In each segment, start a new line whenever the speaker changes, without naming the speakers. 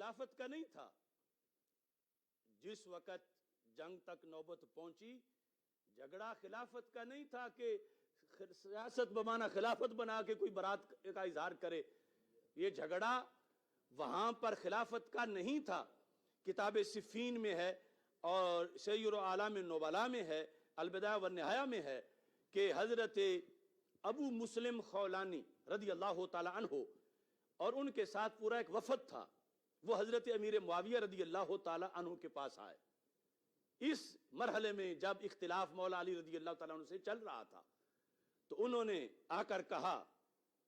خلافت کا نہیں تھا. جس وقت جنگ تک نوبت پہنچی جھگڑا خلافت کا نہیں تھا کہ سیاست بمانا خلافت بنا کے کوئی برات کا اظہار کرے. یہ جھگڑا وہاں پر خلافت کا نہیں تھا. کتاب صفین میں ہے اور سیر اعلام النبلاء میں ہے, البدایہ والنہایہ میں ہے کہ حضرت ابو مسلم خولانی رضی اللہ تعالی عنہ اور ان کے ساتھ پورا ایک وفد تھا, وہ حضرت امیر معاویہ رضی اللہ تعالی عنہ کے پاس آئے. اس مرحلے میں جب اختلاف مولا علی رضی اللہ تعالیٰ عنہ سے چل رہا تھا تو انہوں نے آ کر کہا,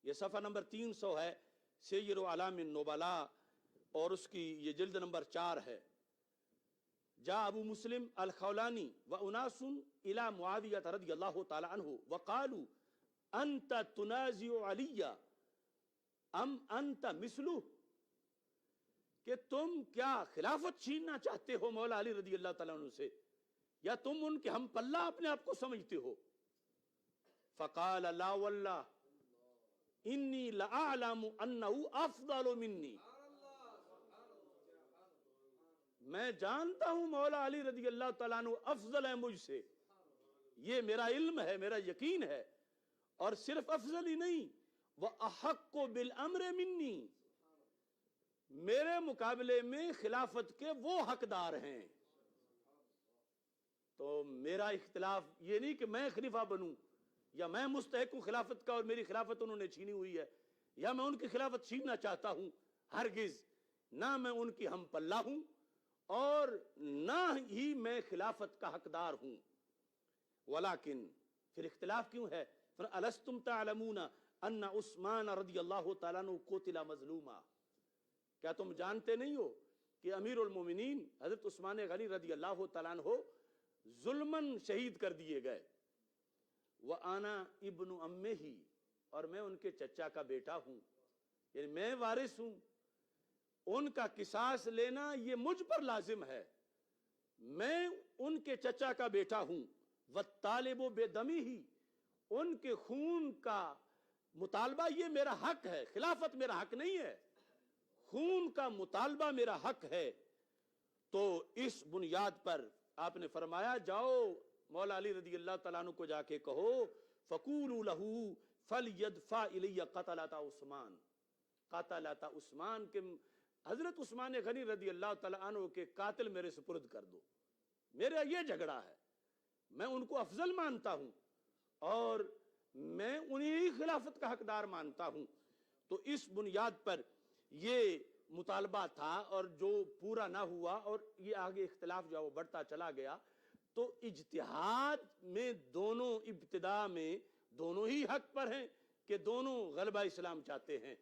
یہ صفحہ نمبر 300 ہے سیر اعلام النبلاء اور اس کی یہ جلد نمبر 4 ہے. جا ابو مسلم الخولانی واناس الى معاویہ رضی اللہ تعالی عنہ وقالوا انت تنازع علی ام انت مثلہ, کہ تم کیا خلافت چھیننا چاہتے ہو مولا علی رضی اللہ تعالیٰ عنہ سے, یا تم ان کے ہم پلہ اپنے آپ کو سمجھتے ہو؟ فقال لا واللہ انی لأعلم انہ افضل منی, میں جانتا ہوں مولا علی رضی اللہ تعالیٰ عنہ افضل ہے مجھ سے, یہ میرا علم ہے, میرا یقین ہے. اور صرف افضل ہی نہیں, وَأَحَقُّ بِالْأَمْرِ مِنِّي, میرے مقابلے میں خلافت کے وہ حقدار ہیں. تو میرا اختلاف یہ نہیں کہ میں خلیفہ بنوں یا میں مستحق ہوں خلافت کا اور میری خلافت انہوں نے چھینی ہوئی ہے, یا میں ان کی خلافت چھیننا چاہتا ہوں. ہرگز نہ میں ان کی ہم پلہ ہوں اور نہ ہی میں خلافت کا حقدار ہوں. ولیکن پھر اختلاف کیوں ہے؟ فَأَلَسْتُمْ تَعْلَمُونَ أَنَّ عثمان رضی اللہ تعالیٰ عنہ قُتِلَ مظلوما, کیا تم جانتے نہیں ہو کہ امیر المومنین حضرت عثمان غنی رضی اللہ تعالیٰ عنہ ظلماً شہید کر دیے گئے. وَأَنَا ابن أَمِّهِ, اور میں ان کے چچا کا بیٹا ہوں, یعنی میں وارث ہوں, ان کا قصاص لینا یہ مجھ پر لازم ہے, میں ان کے چچا کا بیٹا ہوں. وَالطَّالِبُ بِدَمِهِ, ان کے خون کا مطالبہ یہ میرا حق ہے, خلافت میرا حق نہیں ہے, خون کا مطالبہ میرا حق ہے. تو اس بنیاد پر آپ نے فرمایا جاؤ مولا علی رضی اللہ تعالیٰ عنہ کو جا کے کہو فَقُولُوا لَهُ فَلْيَدْفَعْ إِلَيَّ قَتَلَةَ عثمان, قَتَلَةَ عثمان کے حضرت عثمان غنی رضی اللہ تعالیٰ عنہ کے قاتل میرے سپرد کر دو. میرا یہ جھگڑا ہے, میں ان کو افضل مانتا ہوں اور میں انہی خلافت کا حقدار مانتا ہوں. تو اس بنیاد پر یہ مطالبہ تھا اور جو پورا نہ ہوا اور یہ آگے اختلاف جو ہے وہ بڑھتا چلا گیا. تو اجتہاد میں دونوں ابتدا میں دونوں ہی حق پر ہیں کہ دونوں غلبہ اسلام چاہتے ہیں.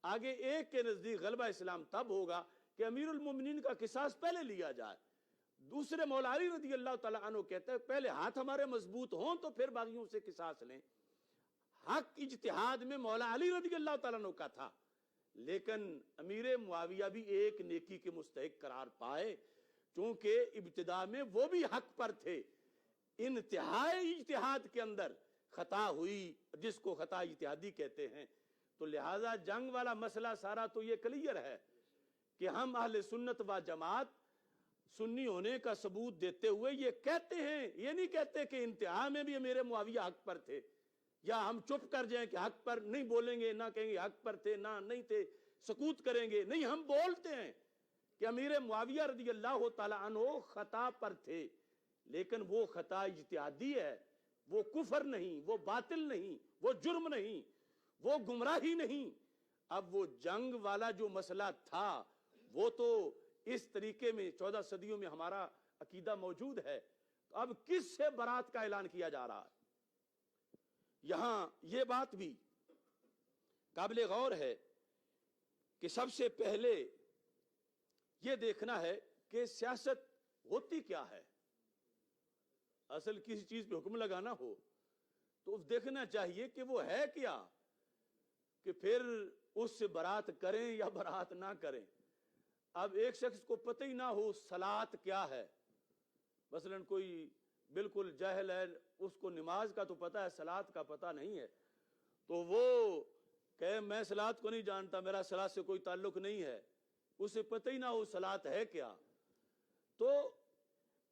آگے ایک کے نزدیک غلبہ اسلام تب ہوگا کہ امیر المومنین کا قصاص پہلے لیا جائے, دوسرے مولا علی رضی اللہ تعالیٰ عنہ کہتے ہیں پہلے ہاتھ ہمارے مضبوط ہوں تو پھر باغیوں سے قصاص لیں. حق اجتہاد میں مولا علی رضی اللہ تعالیٰ عنہ کا تھا, لیکن امیر معاویہ بھی ایک نیکی کے مستحق قرار پائے چونکہ ابتدا میں وہ بھی حق پر تھے. انتہائی اجتہاد کے اندر خطا ہوئی جس کو خطا اجتہادی کہتے ہیں. تو لہذا جنگ والا مسئلہ سارا تو یہ کلیئر ہے کہ ہم اہل سنت و جماعت سنی ہونے کا ثبوت دیتے ہوئے یہ کہتے ہیں, یہ نہیں کہتے کہ انتہا میں بھی امیر معاویہ حق پر تھے, یا ہم چپ کر جائیں کہ حق پر نہیں بولیں گے, نہ کہیں گے حق پر تھے نہ نہیں تھے, سکوت کریں گے. نہیں, ہم بولتے ہیں کہ امیر معاویہ رضی اللہ تعالی عنہ خطا پر تھے, لیکن وہ خطا اجتہادی ہے, وہ کفر نہیں, وہ باطل نہیں, وہ جرم نہیں, وہ گمراہی نہیں. اب وہ جنگ والا جو مسئلہ تھا وہ تو اس طریقے میں 14 صدیوں میں ہمارا عقیدہ موجود ہے. تو اب کس سے برات کا اعلان کیا جا رہا ہے؟ یہاں یہ بات بھی قابل غور ہے کہ سب سے پہلے یہ دیکھنا ہے کہ سیاست ہوتی کیا ہے. اصل کسی چیز پہ حکم لگانا ہو تو دیکھنا چاہیے کہ وہ ہے کیا, کہ پھر اس سے برات کریں یا برات نہ کریں. اب ایک شخص کو پتہ ہی نہ ہو صلاۃ کیا ہے, مثلا کوئی بالکل جاہل ہے, اس کو نماز کا تو پتہ ہے, صلاۃ کا پتہ نہیں ہے, تو وہ کہ میں صلاۃ کو نہیں جانتا, میرا صلاۃ سے کوئی تعلق نہیں ہے, اسے پتہ ہی نہ ہو صلاۃ ہے کیا. تو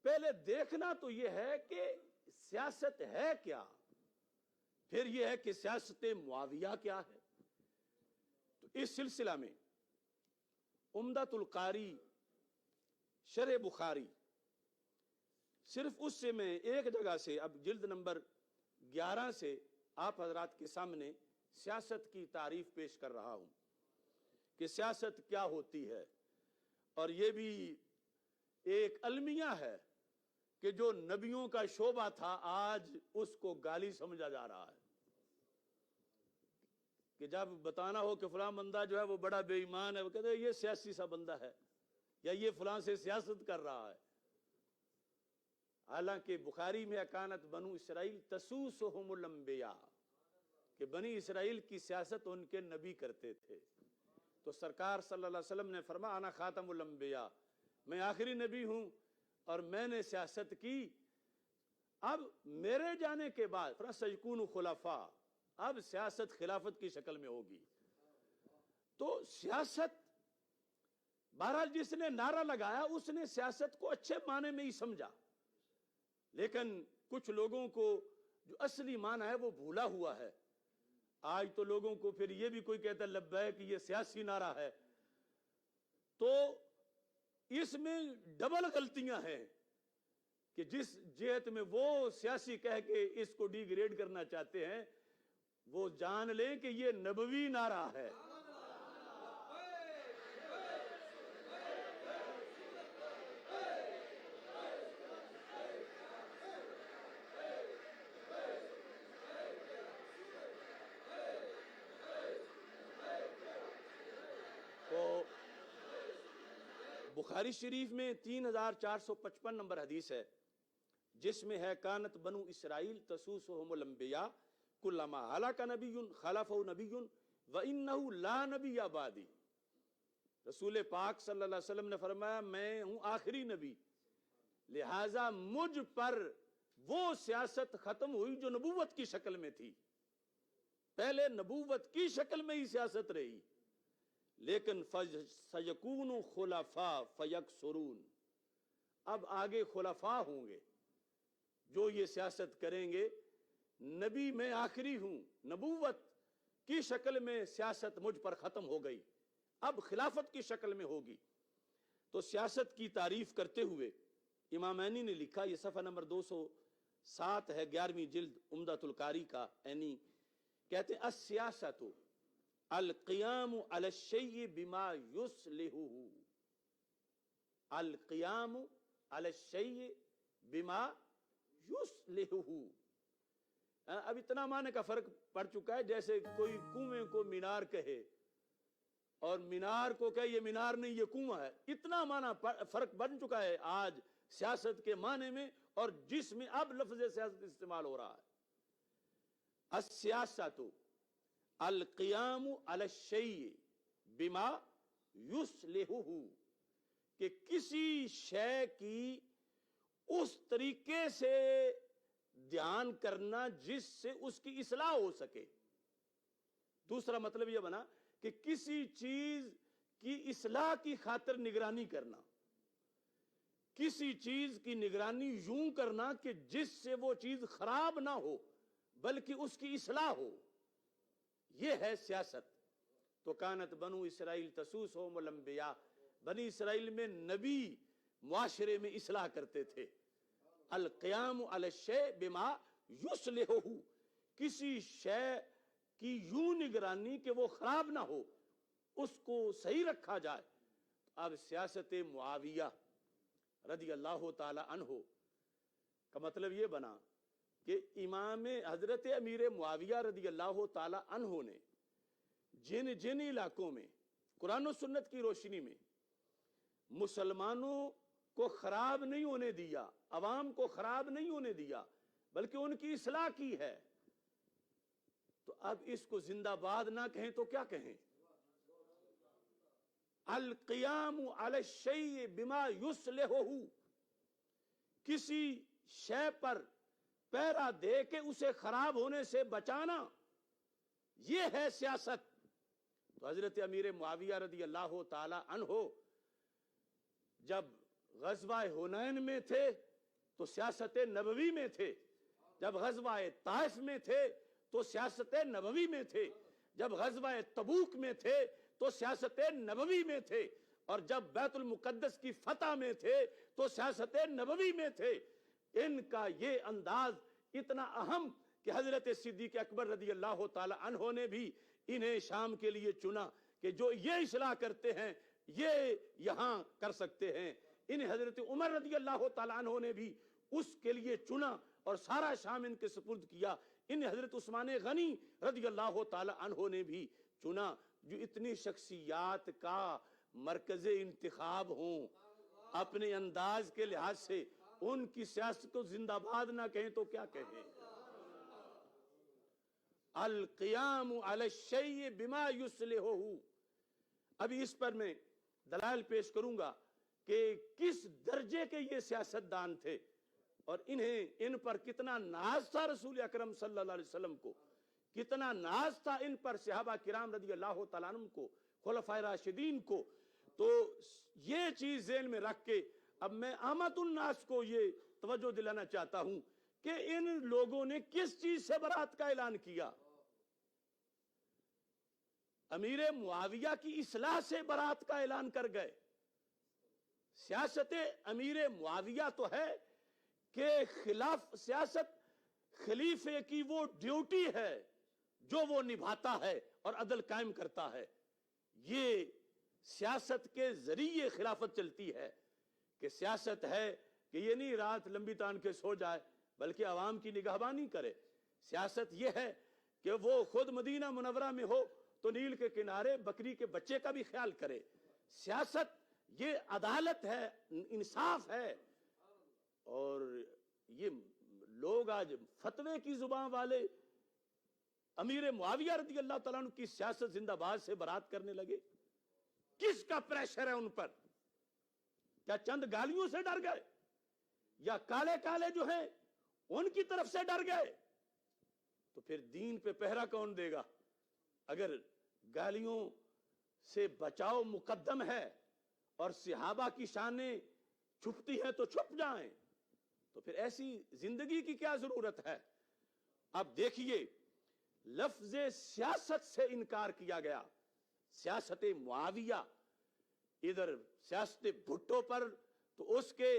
پہلے دیکھنا تو یہ ہے کہ سیاست ہے کیا, پھر یہ ہے کہ سیاست معاویہ کیا ہے. تو اس سلسلہ میں عمدۃ القاری شرح بخاری, صرف اس سے میں ایک جگہ سے, اب جلد نمبر 11 سے آپ حضرات کے سامنے سیاست کی تعریف پیش کر رہا ہوں کہ سیاست کیا ہوتی ہے. اور یہ بھی ایک المیہ ہے کہ جو نبیوں کا شعبہ تھا آج اس کو گالی سمجھا جا رہا ہے, کہ جب بتانا ہو کہ فلاں بندہ جو ہے وہ بڑا بے ایمان ہے, وہ کہتے ہیں یہ سیاسی سا بندہ ہے یا یہ فلاں سے سیاست کر رہا ہے. حالانکہ بخاری میں کانت بنو اسرائیل تسوسہم الانبیاء, کہ بنی اسرائیل کی سیاست ان کے نبی کرتے تھے. تو سرکار صلی اللہ علیہ وسلم نے فرمایا انا خاتم الانبیاء, میں آخری نبی ہوں اور میں نے سیاست کی. اب میرے جانے کے بعد سیکون خلفاء, اب سیاست خلافت کی شکل میں ہوگی. تو سیاست بہرحال جس نے نعرہ لگایا اس نے سیاست کو اچھے معنی میں ہی سمجھا, لیکن کچھ لوگوں کو جو اصلی معنی ہے وہ بھولا ہوا ہے. آج تو لوگوں کو پھر یہ بھی کوئی کہتا ہے لبیک کہ یہ سیاسی نعرہ ہے, تو اس میں ڈبل غلطیاں ہیں کہ جس جہت میں وہ سیاسی کہہ کے اس کو ڈی گریڈ کرنا چاہتے ہیں وہ جان لیں کہ یہ نبوی نعرہ ہے. تو بخاری شریف میں 3455 نمبر حدیث ہے جس میں ہے کانت بنو اسرائیل تسوسہم الانبیاء کلما ہلاک نبی خلفہ نبی وانہ لا نبی بعدی. رسول پاک صلی اللہ علیہ وسلم نے فرمایا میں ہوں آخری نبی, لہذا مجھ پر وہ سیاست ختم ہوئی جو نبوت کی شکل میں تھی. پہلے نبوت کی شکل میں ہی سیاست رہی, لیکن سیکون خلفاء فیکثرون, اب آگے خلفاء ہوں گے جو یہ سیاست کریں گے. نبی میں آخری ہوں, نبوت کی شکل میں سیاست مجھ پر ختم ہو گئی, اب خلافت کی شکل میں ہوگی. تو سیاست کی تعریف کرتے ہوئے امامینی نے لکھا, یہ صفحہ نمبر 207 ہے 11ویں جلد عمدۃ القاری کا. اینی کہتے ہیں السیاست القیام علی الشیء بما یصلحہ, القیام علی الشیء بما یصلحہ. اب اتنا معنی کا فرق پڑ چکا ہے جیسے کوئی کنویں کو مینار کہے اور مینار کو کہے یہ مینار نہیں یہ کنواں ہے. اتنا معنی فرق بن چکا ہے آج سیاست کے معنی میں اور جس میں اب لفظ سیاست استعمال ہو رہا ہے. السیاست القیام علی الشیء بما یصلحہ, کہ کسی شے کی اس طریقے سے دھیان کرنا جس سے اس کی اصلاح ہو سکے. دوسرا مطلب یہ بنا کہ کسی چیز کی اصلاح کی خاطر نگرانی کرنا, کسی چیز کی نگرانی یوں کرنا کہ جس سے وہ چیز خراب نہ ہو بلکہ اس کی اصلاح ہو, یہ ہے سیاست. تو کانت بنو اسرائیل تسوسہم الانبیاء, بنی اسرائیل میں نبی معاشرے میں اصلاح کرتے تھے. القیام علی الشیء بما یصلحہ, کسی شے کی یوں نگرانی کہ وہ خراب نہ ہو, اس کو صحیح رکھا جائے. اب سیاست معاویہ رضی اللہ تعالی عنہ کا مطلب یہ بنا کہ امام حضرت امیر معاویہ رضی اللہ تعالی عنہ نے جن جن علاقوں میں قرآن و سنت کی روشنی میں مسلمانوں کو خراب نہیں ہونے دیا, عوام کو خراب نہیں ہونے دیا بلکہ ان کی اصلاح کی ہے, تو اب اس کو زندہ باد نہ کہیں تو کیا کہیں. القیام علی الشیء بما یصلحہ, کسی شے پر پہرا دے کے اسے خراب ہونے سے بچانا, یہ ہے سیاست. تو حضرت امیر معاویہ رضی اللہ تعالی عنہ جب غزوہ حنین میں تھے تو سیاست نبوی میں تھے، جب غزوہ طائف میں تھے تو سیاست نبوی میں تھے، جب غزوہ تبوک میں تھے تو سیاست نبوی میں تھے، اور جب بیت المقدس کی فتح میں تھے تو سیاست نبوی میں تھے۔ ان کا یہ انداز اتنا اہم کہ حضرت صدیق اکبر رضی اللہ تعالی عنہ نے بھی انہیں شام کے لیے چنا کہ جو یہ اصلاح کرتے ہیں یہ یہاں کر سکتے ہیں۔ انہیں حضرت عمر رضی اللہ تعالی عنہ نے بھی اس کے لیے چنا اور سارا شام ان کے سپرد کیا۔ انہیں حضرت عثمان غنی رضی اللہ تعالی عنہ نے بھی چنا۔ جو اتنی شخصیات کا مرکز انتخاب ہوں، اپنے انداز کے لحاظ سے ان کی سیاست کو زندہ باد نہ کہیں تو کیا کہیں؟ القیام علی الشیء بما یصلحہ۔ ابھی اس پر میں دلائل پیش کروں گا کہ کس درجے کے یہ سیاستدان تھے اور ان پر کتنا ناز تھا رسول اکرم صلی اللہ علیہ وسلم کو، کتنا ناز تھا ان پر صحابہ کرام رضی اللہ تعالیٰ عنہم کو، خلفائے راشدین کو۔ تو یہ چیز ذہن میں رکھ کے اب میں عامت الناس کو یہ توجہ دلانا چاہتا ہوں کہ ان لوگوں نے کس چیز سے برات کا اعلان کیا؟ امیر معاویہ کی اصلاح سے برات کا اعلان کر گئے۔ سیاست امیر معاویہ تو ہے کہ سیاست خلیفے کی وہ ڈیوٹی ہے جو وہ نبھاتا ہے اور عدل قائم کرتا ہے۔ یہ سیاست کے ذریعے خلافت چلتی ہے کہ سیاست ہے کہ یہ نہیں رات لمبی تان کے سو جائے بلکہ عوام کی نگہبانی کرے۔ سیاست یہ ہے کہ وہ خود مدینہ منورہ میں ہو تو نیل کے کنارے بکری کے بچے کا بھی خیال کرے۔ سیاست یہ عدالت ہے، انصاف ہے۔ اور یہ لوگ آج فتوے کی زبان والے امیر معاویہ رضی اللہ تعالیٰ عنہ کی سیاست زندہ باد سے برات کرنے لگے۔ کس کا پریشر ہے ان پر؟ کیا چند گالیوں سے ڈر گئے یا کالے کالے جو ہیں ان کی طرف سے ڈر گئے؟ تو پھر دین پہ پہرا کون دے گا؟ اگر گالیوں سے بچاؤ مقدم ہے اور صحابہ کی شانیں چھپتی ہیں تو چھپ جائیں، تو پھر ایسی زندگی کی کیا ضرورت ہے؟ اب دیکھیے، لفظ سیاست سے انکار کیا گیا۔ سیاست معاویہ، ادھر سیاست بھٹو پر تو اس کے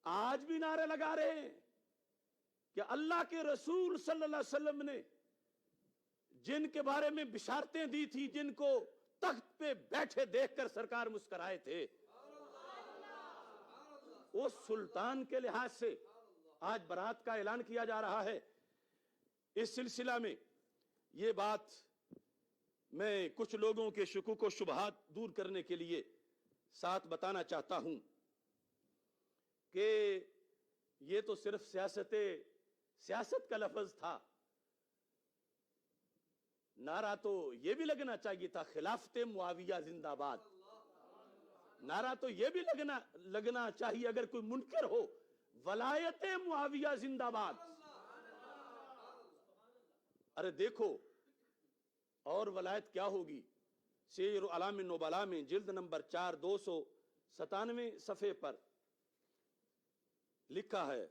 آج بھی نعرے لگا رہے ہیں کہ اللہ کے رسول صلی اللہ علیہ وسلم نے جن کے بارے میں بشارتیں دی تھی، جن کو تخت پہ بیٹھے دیکھ کر سرکار مسکرائے تھے، اس سلطان کے لحاظ سے آج برات کا اعلان کیا جا رہا ہے۔ اس سلسلہ میں یہ بات میں کچھ لوگوں کے شکوک و شبہات دور کرنے کے لیے ساتھ بتانا چاہتا ہوں کہ یہ تو صرف سیاست کا لفظ تھا۔ نعرہ تو یہ بھی لگنا چاہیے تھا، خلافت معاویہ زندہ باد۔ نعرہ تو یہ بھی لگنا چاہیے اگر کوئی منکر ہو، ولایت معاویہ زندہ باد۔ ارے دیکھو اور ولایت کیا ہوگی؟ سیر اعلام النبلاء میں جلد نمبر 4 297 صفحے پر لکھا ہے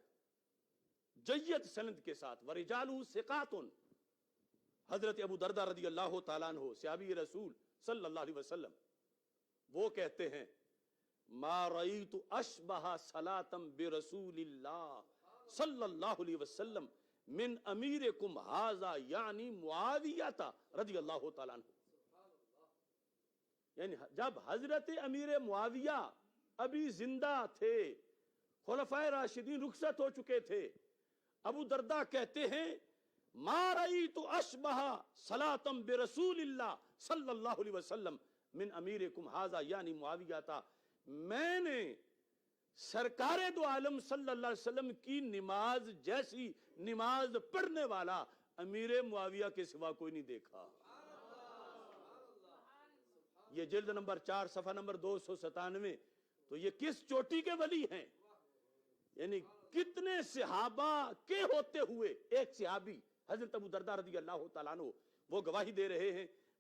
جید سند کے ساتھ، ورجالہ ثقات، حضرت ابو دردہ رضی اللہ تعالیٰ عنہ صحابی رسول صلی اللہ علیہ وسلم، وہ کہتے ہیں ما رأیت اشبہ صلاۃ برسول اللہ صلی اللہ علیہ وسلم من امیرکم ھذا، یعنی معاویہ رضی اللہ تعالیٰ عنہ۔ یعنی جب حضرت امیر معاویہ ابھی زندہ تھے، خلفائے راشدین رخصت ہو چکے تھے، ابو دردہ کہتے ہیں ما رأیت اشبہ صلاۃ برسول اللہ صلی اللہ علیہ وسلم من امیرکم ھذا، یعنی معاویہ، میں نے سرکار دو عالم صلی اللہ علیہ وسلم کی نماز جیسی نماز پڑھنے والا امیر معاویہ کے سوا کوئی نہیں دیکھا۔ یہ جلد نمبر 4 صفحہ نمبر 297۔ تو یہ کس چوٹی کے ولی ہیں؟ یعنی کتنے صحابہ کے ہوتے ہوئے ایک صحابی حضرت ابو دردہ رضی اللہ تعالیٰ عنہ وہ گواہی دے رہے ہیں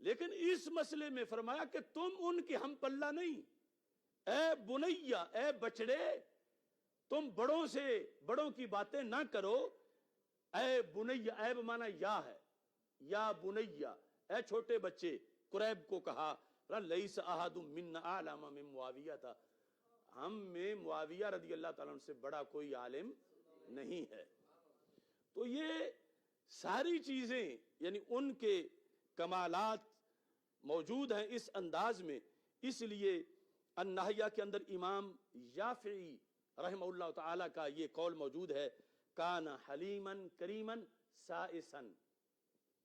لیکن اس مسئلے میں فرمایا کہ تم ان کی ہم پلہ نہیں، اے بنیا، اے بچڑے، تم بڑوں کی باتیں نہ کرو. اے بنیا، اے بمانا یا ہے، یا بنیا، اے چھوٹے بچے. قریب کو کہا لیس احد منا اعلم من معاویہ تھا، ہم میں معاویہ رضی اللہ تعالیٰ عنہ سے بڑا کوئی عالم نہیں ہے. تو یہ ساری چیزیں یعنی ان کے کمالات موجود ہیں اس انداز میں. اس لیے النہیہ کے اندر امام یافعی رحمہ اللہ تعالی کا یہ قول موجود ہے، کان حلیما کریما سائسا.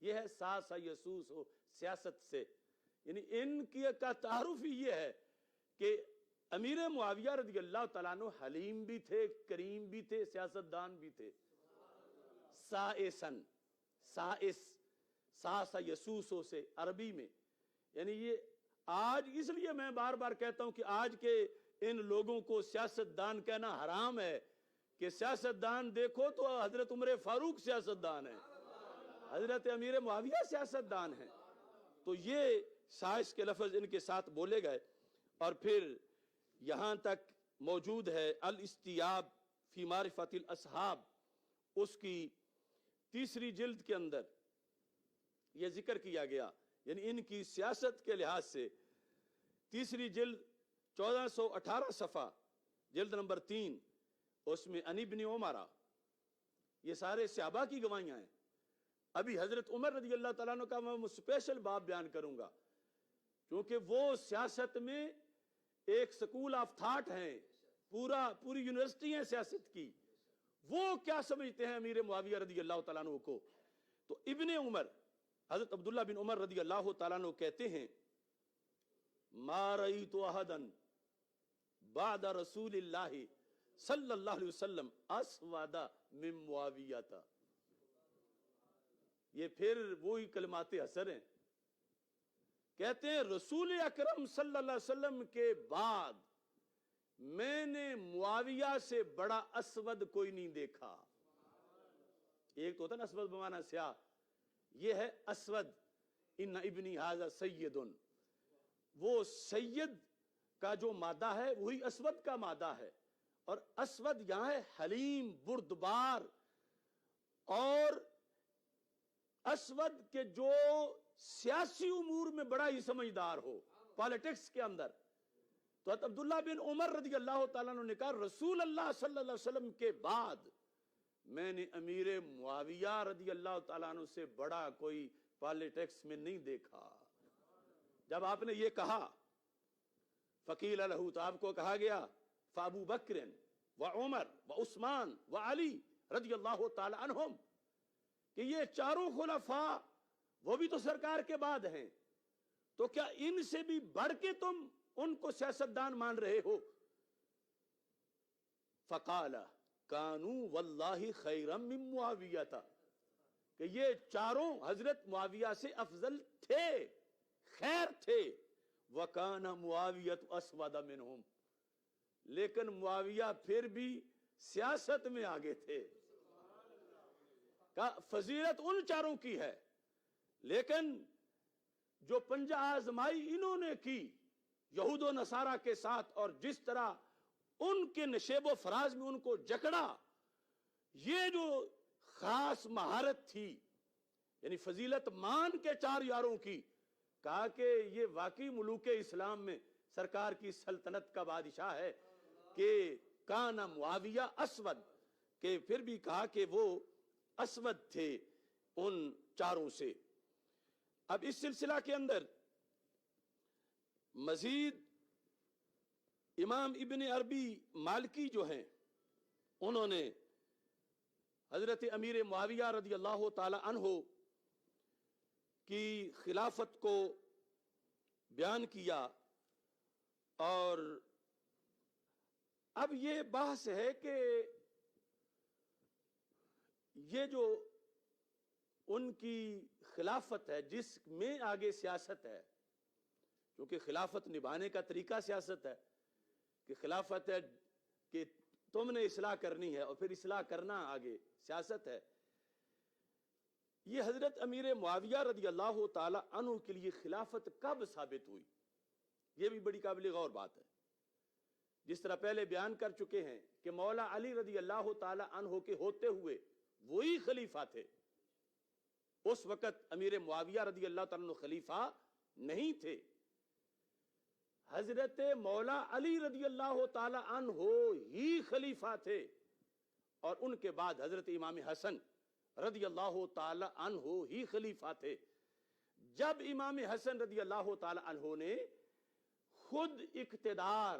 یہ ہے ساسا یسوس ہو، سیاست سے، یعنی ان کی کا تعارف ہی یہ ہے کہ امیر معاویہ رضی اللہ تعالیٰ عنہ حلیم بھی تھے، کریم بھی تھے، سیاستدان بھی تھے. سائسن، سائس، ساسا یسوسو سے عربی میں، یعنی یہ آج اس لیے میں بار بار کہتا ہوں کہ آج کے ان لوگوں کو سیاستدان کہنا حرام ہے، کہ سیاستدان دیکھو تو حضرت عمر فاروق سیاستدان ہے، حضرت امیر معاویہ سیاستدان ہیں. تو یہ سائس کے لفظ ان کے ساتھ بولے گئے. اور پھر یہاں تک موجود ہے الاستیاب فی معرفت الاصحاب، اس کی 3 جلد کے اندر یہ ذکر کیا گیا، یعنی ان کی سیاست کے لحاظ سے 3 جلد 1418 صفحہ، جلد نمبر 3، اس میں عن ابن عمر، یہ سارے صحابہ کی گواہیاں ہیں. ابھی حضرت عمر رضی اللہ تعالیٰ عنہ کا میں اسپیشل باب بیان کروں گا، کیونکہ وہ سیاست میں ایک سکول آف تھاٹ ہیں، پوری یونیورسٹی ہے سیاست کی. وہ کیا سمجھتے ہیں امیر معاویہ رضی اللہ تعالیٰ عنہ کو؟ تو ابن عمر، حضرت عبداللہ بن عمر رضی اللہ تعالیٰ عنہ کہتے ہیں، ما رأیت احدا بعد رسول اللہ صلی اللہ علیہ وسلم اسود من معاویہ. یہ پھر وہی کلمات حسر ہیں. کہتے ہیں رسول اکرم صلی اللہ علیہ وسلم کے بعد میں نے معاویہ سے بڑا اسود کوئی نہیں دیکھا. ایک تو ہوتا ہے نا اسود بمانا سیاہ، یہ ہے اسود. ان ابنی ھذا سید، وہ سید کا جو مادہ ہے وہی اسود کا مادہ ہے. اور اسود یہاں ہے حلیم، بردبار، اور اسود کے جو سیاسی امور میں بڑا ہی سمجھدار ہو، پالیٹکس کے اندر. تو عبداللہ بن عمر رضی اللہ تعالیٰ عنہ نے کہا رسول اللہ صلی اللہ علیہ وسلم کے بعد میں نے امیر معاویہ رضی اللہ تعالیٰ عنہ سے بڑا کوئی پالیٹکس میں نہیں دیکھا. جب آپ نے یہ کہا فقیل لہ، تو آپ کو کہا گیا فابو بکر و عمر و عثمان و علی رضی اللہ تعالی عنہم، کہ یہ چاروں خلفاء وہ بھی تو سرکار کے بعد ہیں، تو کیا ان سے بھی بڑھ کے تم ان کو سیاستدان مان رہے ہو؟ فقال کانوا واللہ خیرا من معاویہ، کہ یہ چاروں حضرت معاویہ سے افضل تھے، خیر تھے. وکان معاویہ اسود منہم، لیکن معاویہ پھر بھی سیاست میں آگے تھے. فضیلت ان چاروں کی ہے، لیکن جو پنجہ آزمائی انہوں نے کی یہود و نصارہ کے ساتھ، اور جس طرح ان کے نشیب و فراز میں ان کو جکڑا، یہ جو خاص مہارت تھی، یعنی فضیلت مان کے 4 یاروں کی، کہا کہ یہ واقعی ملوک اسلام میں سرکار کی سلطنت کا بادشاہ ہے، کہ کان معاویہ اسود، کہ پھر بھی کہا کہ وہ اسود تھے ان چاروں سے. اب اس سلسلہ کے اندر مزید امام ابن عربی مالکی جو ہیں، انہوں نے حضرت امیر معاویہ رضی اللہ تعالی عنہ کی خلافت کو بیان کیا. اور اب یہ بحث ہے کہ یہ جو ان کی خلافت ہے جس میں آگے سیاست ہے، کیونکہ خلافت نبھانے کا طریقہ سیاست ہے، کہ خلافت ہے کہ تم نے اصلاح کرنی ہے اور پھر اصلاح کرنا آگے سیاست ہے. یہ حضرت امیر معاویہ رضی اللہ تعالی عنہ کے لیے خلافت کب ثابت ہوئی، یہ بھی بڑی قابل غور بات ہے۔ جس طرح پہلے بیان کر چکے ہیں کہ مولا علی رضی اللہ تعالی عنہ کے ہوتے ہوئے وہی خلیفہ تھے، اس وقت امیر معاویہ رضی اللہ تعالی عنہ خلیفہ نہیں تھے، حضرت مولا علی رضی اللہ تعالی عنہ ہی خلیفہ تھے، اور ان کے بعد حضرت امام حسن رضی اللہ تعالی عنہ ہی خلیفہ تھے۔ جب امام حسن رضی اللہ تعالی عنہ نے خود اقتدار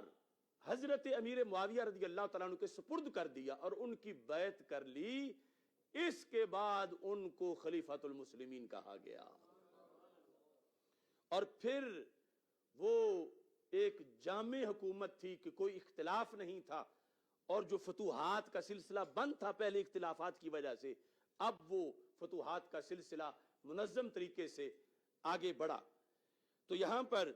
حضرت امیر معاویہ رضی اللہ تعالیٰ عنہ کے سپرد کر دیا اور ان کی بیعت کر لی، اس کے بعد ان کو خلیفۃ المسلمین کہا گیا۔ اور پھر وہ ایک جامع حکومت تھی کہ کوئی اختلاف نہیں تھا، اور جو فتوحات کا سلسلہ بند تھا پہلے اختلافات کی وجہ سے، اب وہ فتوحات کا سلسلہ منظم طریقے سے آگے بڑھا۔ تو یہاں پر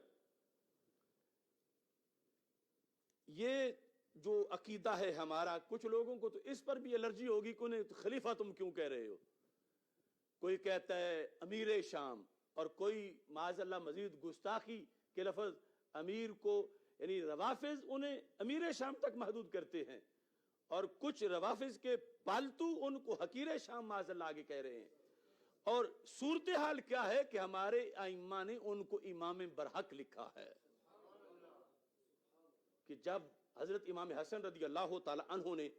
یہ جو عقیدہ ہے ہمارا، کچھ لوگوں کو تو اس پر بھی الرجی ہوگی کہ انہیں خلیفہ تم کیوں کہہ رہے ہو، کوئی کہتا ہے امیر شام، اور کوئی معاذ اللہ مزید گستاخی کے لفظ امیر کو، یعنی روافظ انہیں امیر شام تک محدود کرتے ہیں، اور کچھ روافظ کے پالتو ان کو حقیر شام معاذ اللہ آگے کہہ رہے ہیں۔ اور صورتحال کیا ہے کہ ہمارے ائمہ نے ان کو امام برحق لکھا ہے، کہ جب حضرت امام حسن رضی اللہ تعالی عنہ نے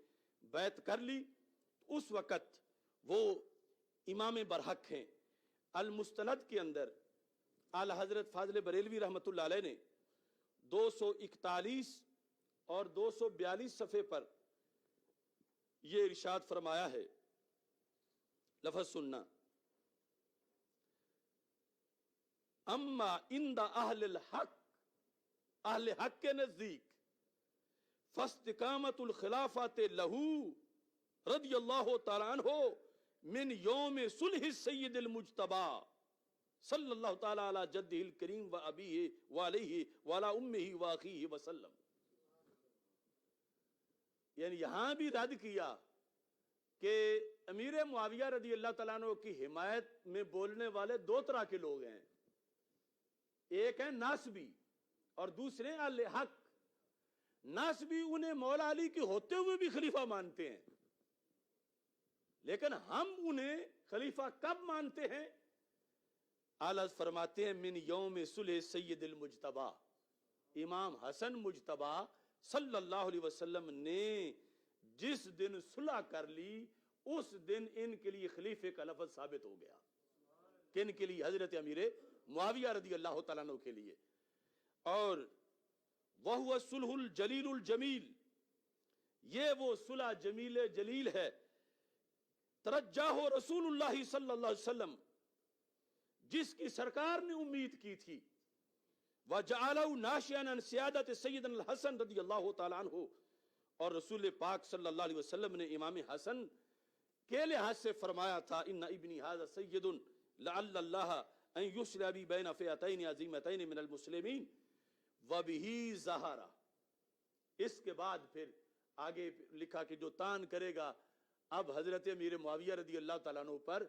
بیعت کر لی، اس وقت وہ امام برحق ہیں۔ المستند کے اندر اعلی حضرت فاضل بریلوی رحمۃ اللہ علیہ نے 241 اور 242 صفحے پر یہ ارشاد فرمایا ہے، لفظ سننا: اما عند اہل الحق، اہل حق کے نزدیک، فاستقامت الخلافت لہو رضی اللہ تعالیٰ عنہ من یوم صلح السید المجتبی صلی اللہ تعالیٰ علی جدہ الکریم و ابیہ و علیہ و علی امہ و اخیہ وسلم۔ یعنی یہاں بھی رد کیا کہ امیر معاویہ رضی اللہ تعالیٰ عنہ کی حمایت میں بولنے والے دو طرح کے لوگ ہیں، ایک ہیں ناسبی اور دوسرے اہل حق۔ ناسبی انہیں مولا علی کے ہوتے ہوئے بھی خلیفہ مانتے ہیں، لیکن ہم انہیں خلیفہ کب مانتے ہیں؟ اعلیٰ فرماتے ہیں من یوم صلح سید المجتبی، امام حسن مجتبی صلی اللہ علیہ وسلم نے جس دن صلح کر لی، اس دن ان کے لیے خلیفے کا لفظ ثابت ہو گیا۔ کن کے لیے؟ حضرت امیر معاویہ رضی اللہ تعالیٰ عنہ کے لیے۔ اور وَهُوَ الصُّلْحُ الْجَلِيلُ الْجَمِيلُ، یہ وہ صلح جمیل جلیل ہے، ترجاہ رسول اللہ صلی اللہ علیہ وسلم، جس کی سرکار نے امید کی تھی، وَجَعَلَهُ نَاشِئًا عَنْ سِيَادَةِ سَيِّدِنَا الْحَسَنِ رضی اللہ تعالیٰ عنہ، اور رسول پاک صلی اللہ علیہ وسلم نے امام حسن کے لحاظ سے فرمایا تھا ان ابنی ھذا سید لعل اللہ ان یصلح بی بین فئتین عظیمتین من المسلمین وبہ ظہر۔ اس کے بعد پھر آگے لکھا کہ جو تان کرے گا، اب حضرت امیر معاویہ رضی اللہ تعالیٰ عنہ پر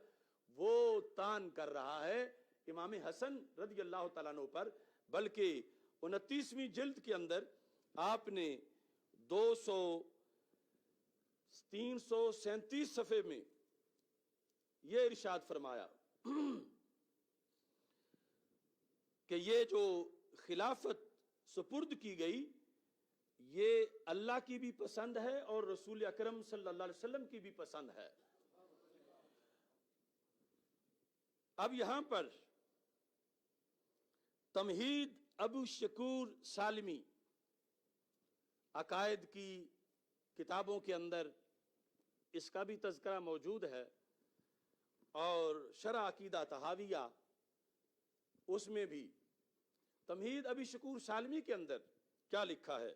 وہ تان کر رہا ہے امام حسن رضی اللہ تعالیٰ عنہ پر، بلکہ 29ویں جلد کے اندر آپ نے 337 صفحے میں یہ ارشاد فرمایا کہ یہ جو خلافت سپرد کی گئی، یہ اللہ کی بھی پسند ہے اور رسول اکرم صلی اللہ علیہ وسلم کی بھی پسند ہے۔ اب یہاں پر تمہید ابو شکور سالمی عقائد کی کتابوں کے اندر اس کا بھی تذکرہ موجود ہے، اور شرح عقیدہ طحاویہ اس میں بھی تمہید ابی شکور سالمی کے اندر کیا لکھا ہے؟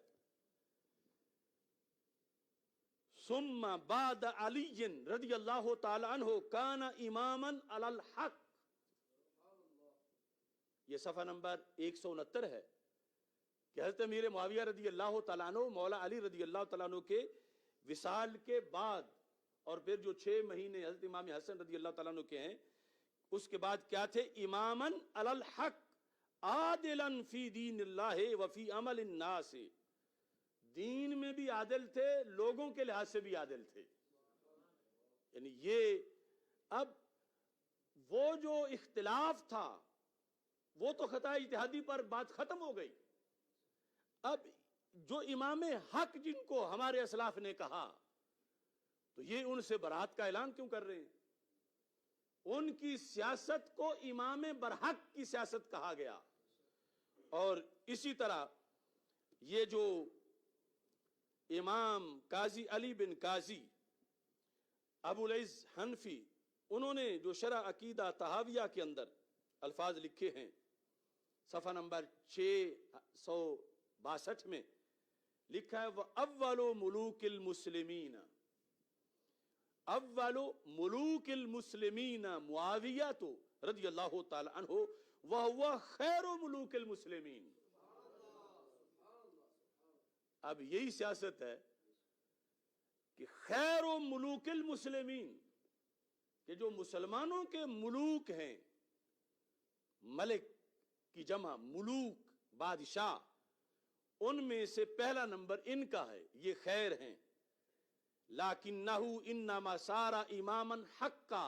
ثم بعد علی رضی اللہ تعالی عنہ کان اماما علی الحق، یہ صفحہ نمبر 169 ہے کہ حضرت امیر معاویہ رضی اللہ تعالیٰ عنہ مولا علی رضی اللہ تعالیٰ عنہ کے وصال کے بعد اور پھر جو 6 مہینے حضرت امام حسن رضی اللہ تعالیٰ عنہ کے ہیں، اس کے بعد کیا تھے؟ اماماً علی الحق عادلاً فی دین اللہ وفی عمل الناس، دین میں بھی عادل تھے، لوگوں کے لحاظ سے بھی عادل تھے. یعنی یہ اب وہ جو اختلاف تھا وہ تو خطا اجتہادی پر بات ختم ہو گئی. اب جو امام حق جن کو ہمارے اسلاف نے کہا، تو یہ ان سے برات کا اعلان کیوں کر رہے ہیں؟ ان کی سیاست کو امام برحق کی سیاست کہا گیا. اور اسی طرح یہ جو امام قاضی علی بن قاضی ابو العز حنفی، انہوں نے جو شرح عقیدہ طحاویہ کے اندر الفاظ لکھے ہیں، صفحہ نمبر 662 میں لکھا ہے وَأَوَّلُ مُلُوكِ الْمُسْلِمِينَ، اول ملوک المسلمین معاویہ رضی اللہ تعالی عنہ وَهُوَ خیر ملوک المسلمین. اب یہی سیاست ہے کہ خیر ملوک المسلمین، کہ جو مسلمانوں کے ملوک ہیں، ملک کی جمع ملوک، بادشاہ، ان میں سے پہلا نمبر ان کا ہے، یہ خیر ہیں. لَكِنَّهُ إِنَّمَا صَارَ إِمَامًا حَقًّا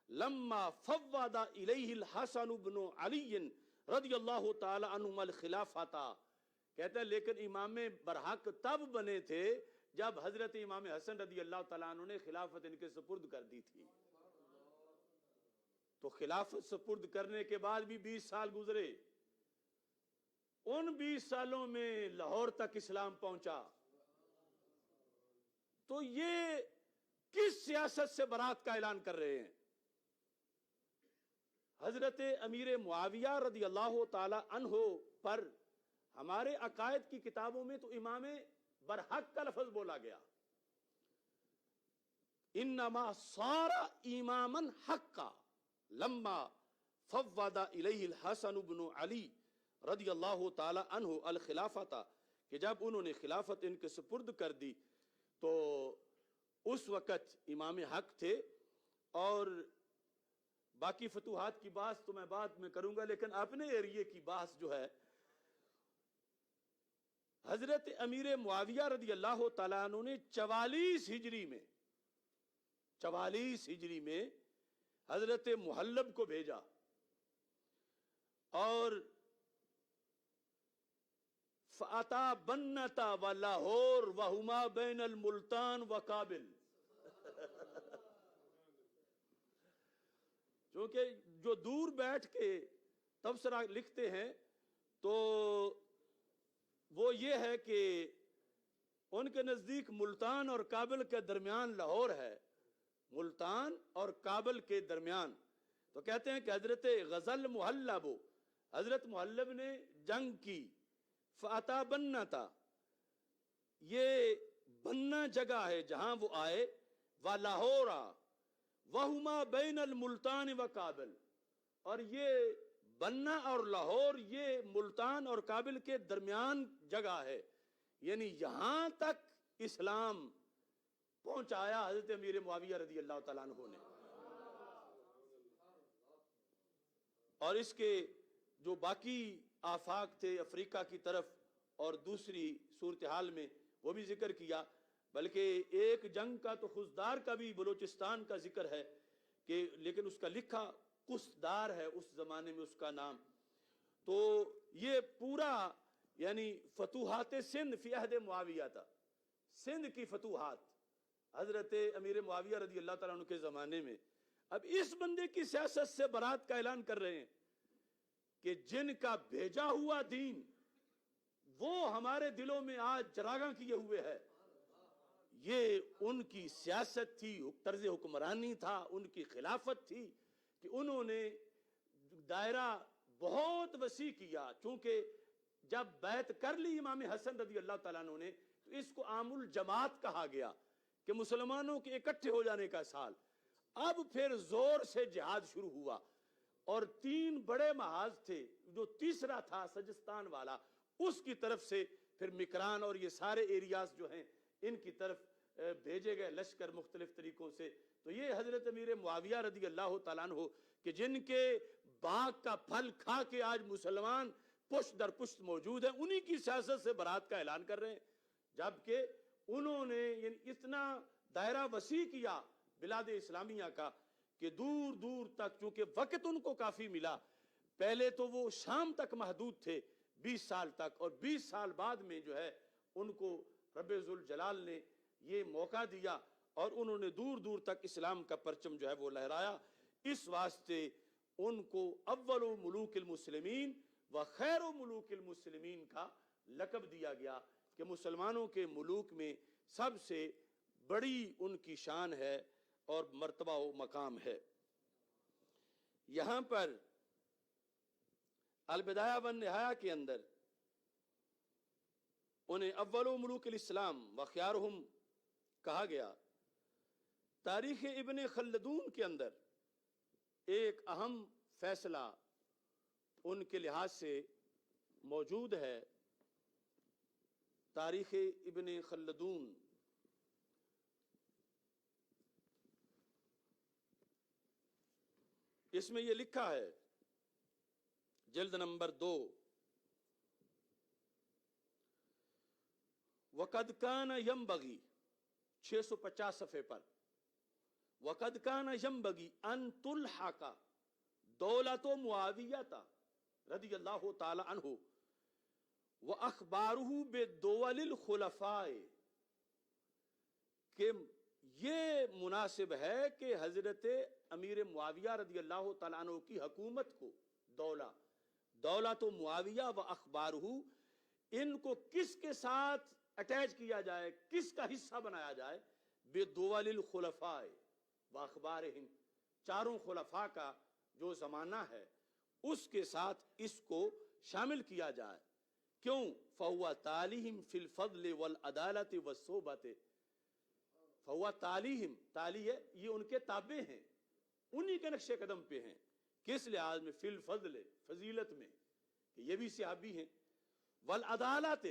لَمَّا فَوَّضَ إِلَيْهِ الْحَسَنُ بْنُ عَلِيٍّ رضی اللہ تعالی عنہما الخلافۃ. کہتے ہیں لیکن امام برحق تب بنے تھے جب حضرت امام حسن رضی اللہ تعالیٰ عنہ نے خلافت ان کے سپرد کر دی تھی. تو خلافت سپرد کرنے کے بعد بھی 20 سال گزرے. ان 20 سالوں میں لاہور تک اسلام پہنچا. تو یہ کس سیاست سے برات کا اعلان کر رہے ہیں؟ حضرت امیر معاویہ رضی اللہ تعالی عنہ پر ہمارے عقائد کی کتابوں میں تو امام برحق کا لفظ بولا گیا. انما صار اماما حقا لما فوض الیہ الحسن بن علی رضی اللہ تعالی عنہ الخلافۃ، کہ جب انہوں نے خلافت ان کے سپرد کر دی تو اس وقت امام حق تھے. اور باقی فتوحات کی بات تو میں بعد میں کروں گا، لیکن اپنے ایریے کی بات جو ہے، حضرت امیر معاویہ رضی اللہ تعالیٰ عنہ نے 44 ہجری میں حضرت محلب کو بھیجا اور فَأَتَا بَنَّةَ وَلَاہور وَهُمَا بَيْنَ الْمُلْتَان وَقَابِل. چونکہ جو دور بیٹھ کے تبصرہ لکھتے ہیں تو وہ یہ ہے کہ ان کے نزدیک ملتان اور کابل کے درمیان لاہور ہے، ملتان اور کابل کے درمیان. تو کہتے ہیں کہ حضرت غزل محلب، حضرت محلب نے جنگ کی. فاتا بننا تھا، یہ بننا جگہ ہے جہاں وہ آئے. وَلَاہورا وَهُمَا بَيْنَ الْمُلْتَانِ وَقَابِل، اور یہ بننا اور لاہور یہ ملتان اور کابل کے درمیان جگہ ہے. یعنی یہاں تک اسلام پہنچایا حضرت امیر معاویہ رضی اللہ تعالیٰ عنہ نے. اور اس کے جو باقی آفاق تھے افریقہ کی طرف اور دوسری صورتحال میں وہ بھی ذکر کیا. بلکہ ایک جنگ کا تو خزدار کا بھی بلوچستان کا ذکر ہے کہ لیکن اس کا لکھا قصدار ہے اس زمانے میں اس کا نام. تو یہ پورا یعنی فتوحات سندھ فی عہد معاویہ تھا، سندھ کی فتوحات حضرت امیر معاویہ رضی اللہ تعالیٰ عنہ کے زمانے میں. اب اس بندے کی سیاست سے برات کا اعلان کر رہے ہیں کہ جن کا بھیجا ہوا دین وہ ہمارے دلوں میں آج چراغاں کیے ہوئے ہے. یہ ان کی سیاست تھی، طرز حکمرانی تھا، ان کی خلافت تھی کہ انہوں نے دائرہ بہت وسیع کیا. چونکہ جب بیعت کر لی امام حسن رضی اللہ تعالیٰ عنہ نے تو اس کو عام الجماعت کہا گیا کہ مسلمانوں کے اکٹھے ہو جانے کا سال. اب پھر زور سے جہاد شروع ہوا اور 3 بڑے محاذ تھے. جو تیسرا تھا سجستان والا، اس کی طرف سے پھر مکران اور یہ سارے ایریاز جو ہیں ان کی طرف بھیجے گئے ہے لشکر مختلف طریقوں سے. تو یہ حضرت امیر معاویہ رضی اللہ تعالیٰ عنہ کہ جن کے باغ کا پھل کھا کے آج مسلمان پشت در پشت موجود ہیں, انہی کی سیاست سے برات کا اعلان کر رہے ہیں, جبکہ انہوں نے یعنی اتنا دائرہ وسیع کیا بلاد اسلامیہ کا کہ دور دور تک, چونکہ وقت ان کو کافی ملا, پہلے تو وہ شام تک محدود تھے 20 سال تک, اور 20 سال بعد میں جو ہے ان کو رب ذوالجلال نے یہ موقع دیا اور انہوں نے دور دور تک اسلام کا پرچم جو ہے وہ لہرایا. اس واسطے ان کو اول ملوک المسلمین و خیر ملوک المسلمین کا لقب دیا گیا کہ مسلمانوں کے ملوک میں سب سے بڑی ان کی شان ہے اور مرتبہ و مقام ہے. یہاں پر البدایہ والنہایہ کے اندر انہیں اول ملوک الاسلام و خیارہم کہا گیا. تاریخ ابن خلدون کے اندر ایک اہم فیصلہ ان کے لحاظ سے موجود ہے. تاریخ ابن خلدون اس میں یہ لکھا ہے جلد نمبر 2, وَقَدْ كَانَ يَنْبَغِي 650 صفحے پر, وَقَدْ كَانَ يَنْبَغِي أَن تُلْحَقَ دولت معاویہ رضی اللہ تعالی عنہ وَأَخْبَارُهُ بِدُوَلِ الْخُلَفَاءِ, کہ یہ مناسب ہے کہ حضرت امیر معاویہ رضی اللہ تعالیٰ عنہ کی حکومت کو دولت و معاویہ و اخبارہ, ان کو کس کے ساتھ اٹیچ کیا جائے, کس کا حصہ بنایا جائے, بدول الخلفاء و اخبارہم, چاروں خلفاء کا جو زمانہ ہے اس کے ساتھ اس کو شامل کیا جائے. کیوں؟ فَهُوَ تَالِهِمْ فِي الْفَضْلِ وَالْعَدَالَةِ وَالصُّحْبَةِ, فَهُوَ تَالِهِمْ, تالی ہے یہ ان کے تابع ہیں, انہی کے نقش قدم پہ ہیں. کس لحاظ میں؟ فی الفضل, فضیلت میں, کہ یہ بھی صحابی ہیں, والعدالت,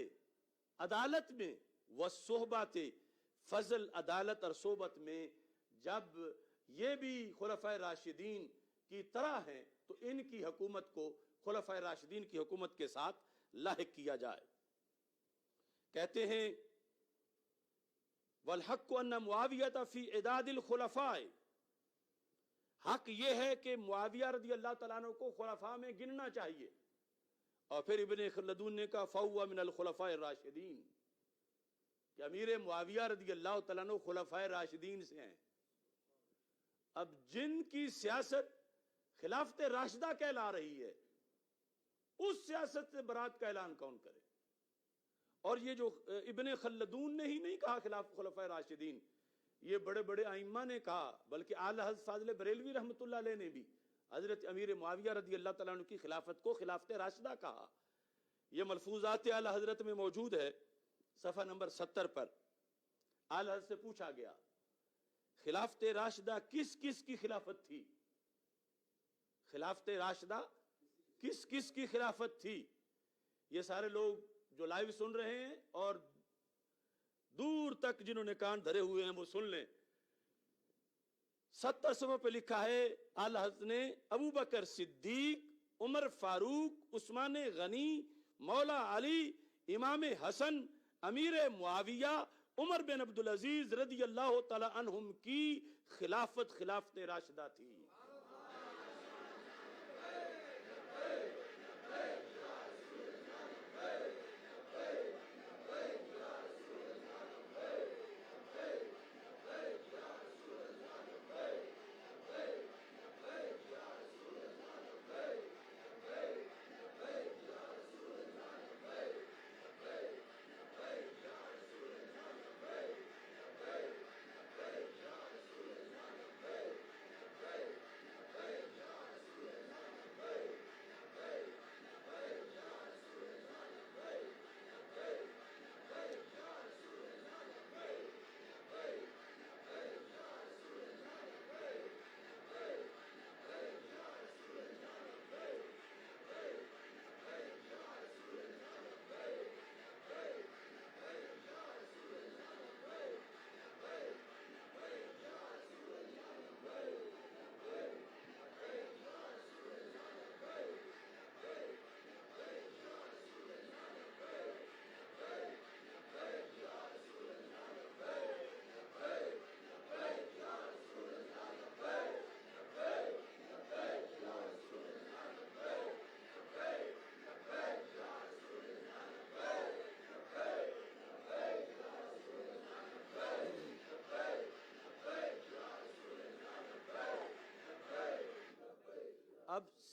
عدالت میں, والصحبت, فضل عدالت اور صحبت میں. جب یہ بھی خلفائے راشدین کی طرح ہیں تو ان کی حکومت کو خلفائے راشدین کی حکومت کے ساتھ لاحق کیا جائے. کہتے ہیں والحق ان معاویہ فی عداد الخلفاء, حق یہ ہے کہ معاویہ رضی اللہ تعالیٰ عنہ کو خلفاء میں گننا چاہیے. اور پھر ابن خلدون نے کہا فَهُوَ مِنَ الْخُلَفَاءِ الرَّاشِدِينَ, کہ امیر معاویہ رضی اللہ تعالیٰ عنہ خلفاء راشدین سے ہیں. اب جن کی سیاست خلافت راشدہ کہلا رہی ہے, اس سیاست سے برات کا اعلان کون کرے؟ اور یہ جو ابن خلدون نے ہی نہیں کہا خلفاء راشدین, یہ بڑے بڑے ائمہ نے کہا, بلکہ اعلی حضرت فاضل بریلوی رحمۃ اللہ علیہ نے بھی حضرت امیر معاویہ رضی اللہ تعالیٰ عنہ کی خلافت کو خلافت راشدہ کہا. یہ ملفوظات اعلی حضرت میں موجود ہے صفحہ نمبر 70 پر. اعلی حضرت سے پوچھا گیا خلافت راشدہ کس کس کی خلافت تھی, خلافت راشدہ کس کس کی خلافت تھی؟ یہ سارے لوگ جو لائیو سن رہے ہیں اور دور تک جنہوں نے کان دھرے ہوئے ہیں وہ سن لیں. 70 صفحے پہ لکھا ہے اعلی حضرت نے ابو بکر صدیق, عمر فاروق, عثمان غنی, مولا علی, امام حسن, امیر معاویہ, عمر بن عبدالعزیز رضی اللہ تعالی عنہم کی خلافت خلافت راشدہ تھی.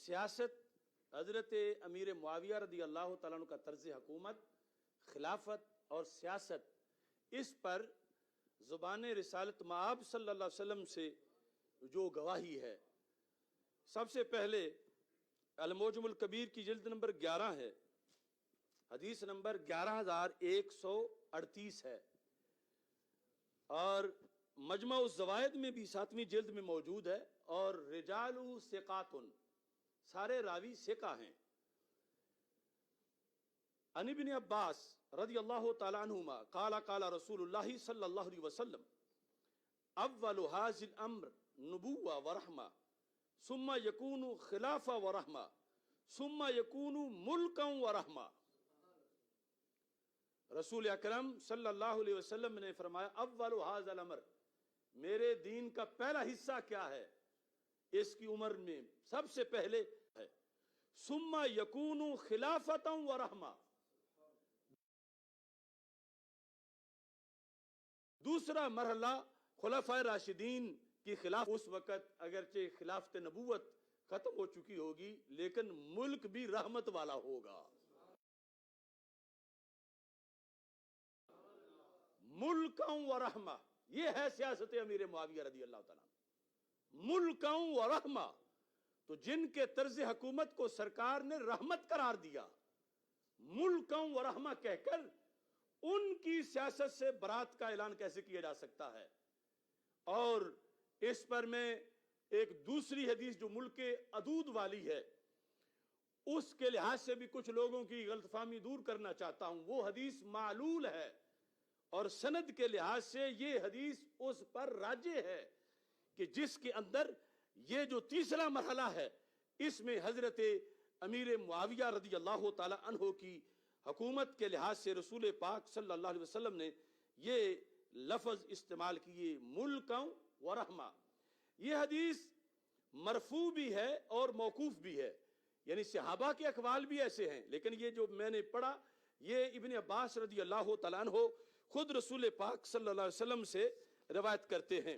سیاست حضرت امیر معاویہ رضی اللہ تعالیٰ عنہ کا طرز حکومت، خلافت اور سیاست، اس پر زبان رسالت مآب صلی اللہ علیہ وسلم سے جو گواہی ہے، سب سے پہلے المعجم الکبیر کی جلد نمبر 11 ہے، حدیث نمبر 11138 ہے، اور مجمع الزوائد میں بھی 7ویں جلد میں موجود ہے، اور رجالہ ثقات، سارے راوی ثقہ ہیں۔ عن ابن عباس رضی اللہ تعالی عنہما قال قال رسول اللہ صلی اللہ علیہ وسلم اول هذا الامر نبوہ ورحمہ ثم یکون خلافہ ورحمہ ثم یکون ملکا ورحمہ۔ رسول اکرم صلی اللہ علیہ وسلم نے فرمایا اول هذا الامر، میرے دین کا پہلا حصہ کیا ہے، اس کی عمر میں سب سے پہلے ہے ثم یکون خلافتا ورحمہ، دوسرا مرحلہ خلفائے راشدین کی خلاف، اس وقت اگرچہ خلافت نبوت ختم ہو چکی ہوگی لیکن ملک بھی رحمت والا ہوگا، ملکا ورحمہ، یہ ہے سیاست امیر معاویہ رضی اللہ تعالیٰ، ملکا ورحمہ، تو جن کے طرز حکومت کو سرکار نے رحمت قرار دیا، ملکا ورحمہ کہہ کر ان کی سیاست سے برات کا اعلان کیسے کیا جا سکتا ہے؟ اور اس پر میں ایک دوسری حدیث جو ملک عدود والی ہے اس کے لحاظ سے بھی کچھ لوگوں کی غلط فہمی دور کرنا چاہتا ہوں، وہ حدیث معلول ہے اور سند کے لحاظ سے یہ حدیث اس پر راجح ہے کہ جس کے اندر یہ جو تیسرا مرحلہ ہے اس میں حضرت امیر معاویہ رضی اللہ تعالی عنہ کی حکومت کے لحاظ سے رسول پاک صلی اللہ علیہ وسلم نے یہ لفظ استعمال کیے ملکا ورحمہ۔ یہ حدیث مرفوع بھی ہے اور موقوف بھی ہے، یعنی صحابہ کے اقوال بھی ایسے ہیں، لیکن یہ جو میں نے پڑھا یہ ابن عباس رضی اللہ تعالیٰ عنہ خود رسول پاک صلی اللہ علیہ وسلم سے روایت کرتے ہیں۔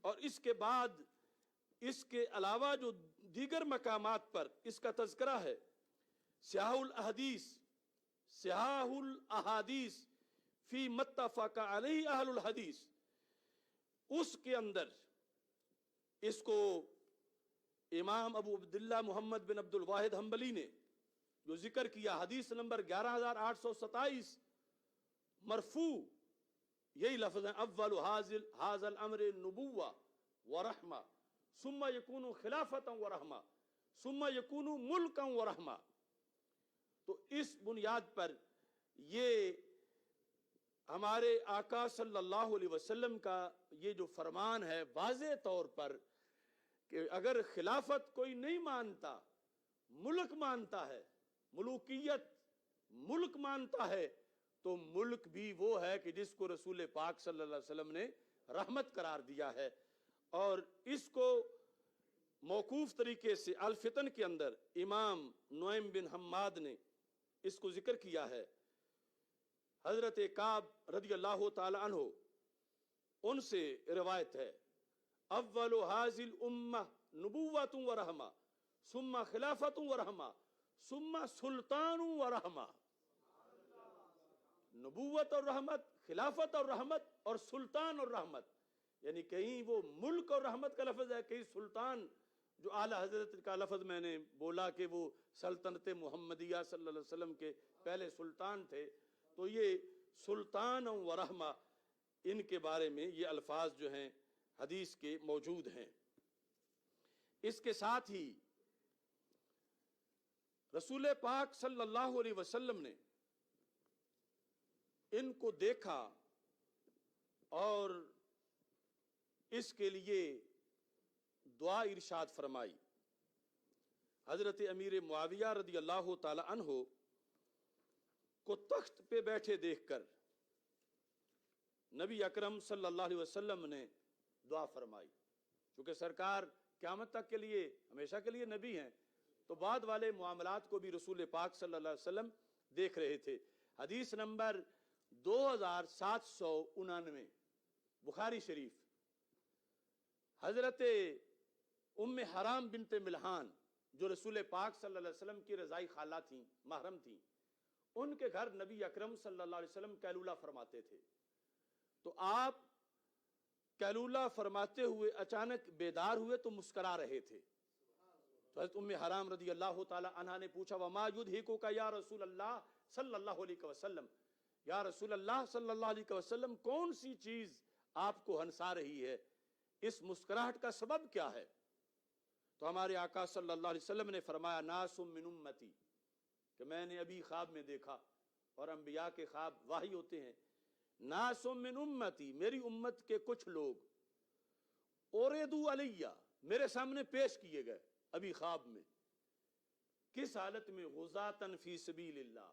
اور اس کے بعد اس کے علاوہ جو دیگر مقامات پر اس کا تذکرہ ہے، صحاح الاحادیث فی متفق علیہ اہل الحدیث، اس کے اندر اس کو امام ابو عبداللہ محمد بن عبد الواحد حنبلی نے جو ذکر کیا، حدیث نمبر 11827 مرفوع، یہی لفظ ہیں اول هذا الامر نبوہ ورحمہ ثم یکون خلافتا ورحمہ ثم یکون ملکا ورحمہ۔ تو اس بنیاد پر یہ ہمارے آقا صلی اللہ علیہ وسلم کا یہ جو فرمان ہے واضح طور پر کہ اگر خلافت کوئی نہیں مانتا، ملک مانتا ہے، ملوکیت ملک مانتا ہے، تو ملک بھی وہ ہے کہ جس کو رسول پاک صلی اللہ علیہ وسلم نے رحمت قرار دیا ہے۔ اور اس کو موقوف طریقے سے الفتن کے اندر امام نعیم بن حماد نے اس کو ذکر کیا ہے، حضرت کعب رضی اللہ تعالی عنہ ان سے روایت ہے اول هذه الامہ نبوۃ ورحمہ ثم خلافت ورحمہ ثم سلطان ورحمہ۔ نبوت اور رحمت، خلافت اور رحمت، اور سلطان اور رحمت، یعنی کہیں وہ ملک اور رحمت کا لفظ ہے، کہیں سلطان، جو اعلیٰ حضرت کا لفظ میں نے بولا کہ وہ سلطنت محمدیہ صلی اللہ علیہ وسلم کے پہلے سلطان تھے، تو یہ سلطان و رحمہ ان کے بارے میں یہ الفاظ جو ہیں حدیث کے موجود ہیں۔ اس کے ساتھ ہی رسول پاک صلی اللہ علیہ وسلم نے ان کو دیکھا اور اس کے لیے دعا ارشاد فرمائی۔ حضرت امیر معاویہ رضی اللہ تعالی عنہ کو تخت پہ بیٹھے دیکھ کر نبی اکرم صلی اللہ علیہ وسلم نے دعا فرمائی، چونکہ سرکار قیامت تک کے لیے ہمیشہ کے لیے نبی ہیں، تو بعد والے معاملات کو بھی رسول پاک صلی اللہ علیہ وسلم دیکھ رہے تھے۔ حدیث نمبر 2799 بخاری شریف، حضرت ام حرام بنت ملحان جو رسول پاک صلی اللہ علیہ وسلم کی رضائی خالہ تھیں، محرم تھیں، ان کے گھر نبی اکرم صلی اللہ علیہ وسلم قیلولہ فرماتے تھے. تو آپ قیلولہ فرماتے ہوئے اچانک بیدار ہوئے تو مسکرا رہے تھے. تو حضرت ام حرام رضی اللہ تعالی عنہ نے پوچھا وما یدھکک یا رسول اللہ صلی اللہ علیہ وسلم، یا رسول اللہ صلی اللہ علیہ وسلم کون سی چیز آپ کو ہنسا رہی ہے، اس مسکراہٹ کا سبب کیا ہے؟ تو ہمارے آقا صلی اللہ علیہ وسلم نے فرمایا ناس من امتی، کہ میں نے ابھی خواب میں دیکھا، اور انبیاء کے خواب واحی ہوتے ہیں. ناس من امتی، میری امت کے کچھ لوگ اوردو علیہ، میرے سامنے پیش کیے گئے ابھی خواب میں. کس حالت میں؟ غزاتن فی سبیل اللہ،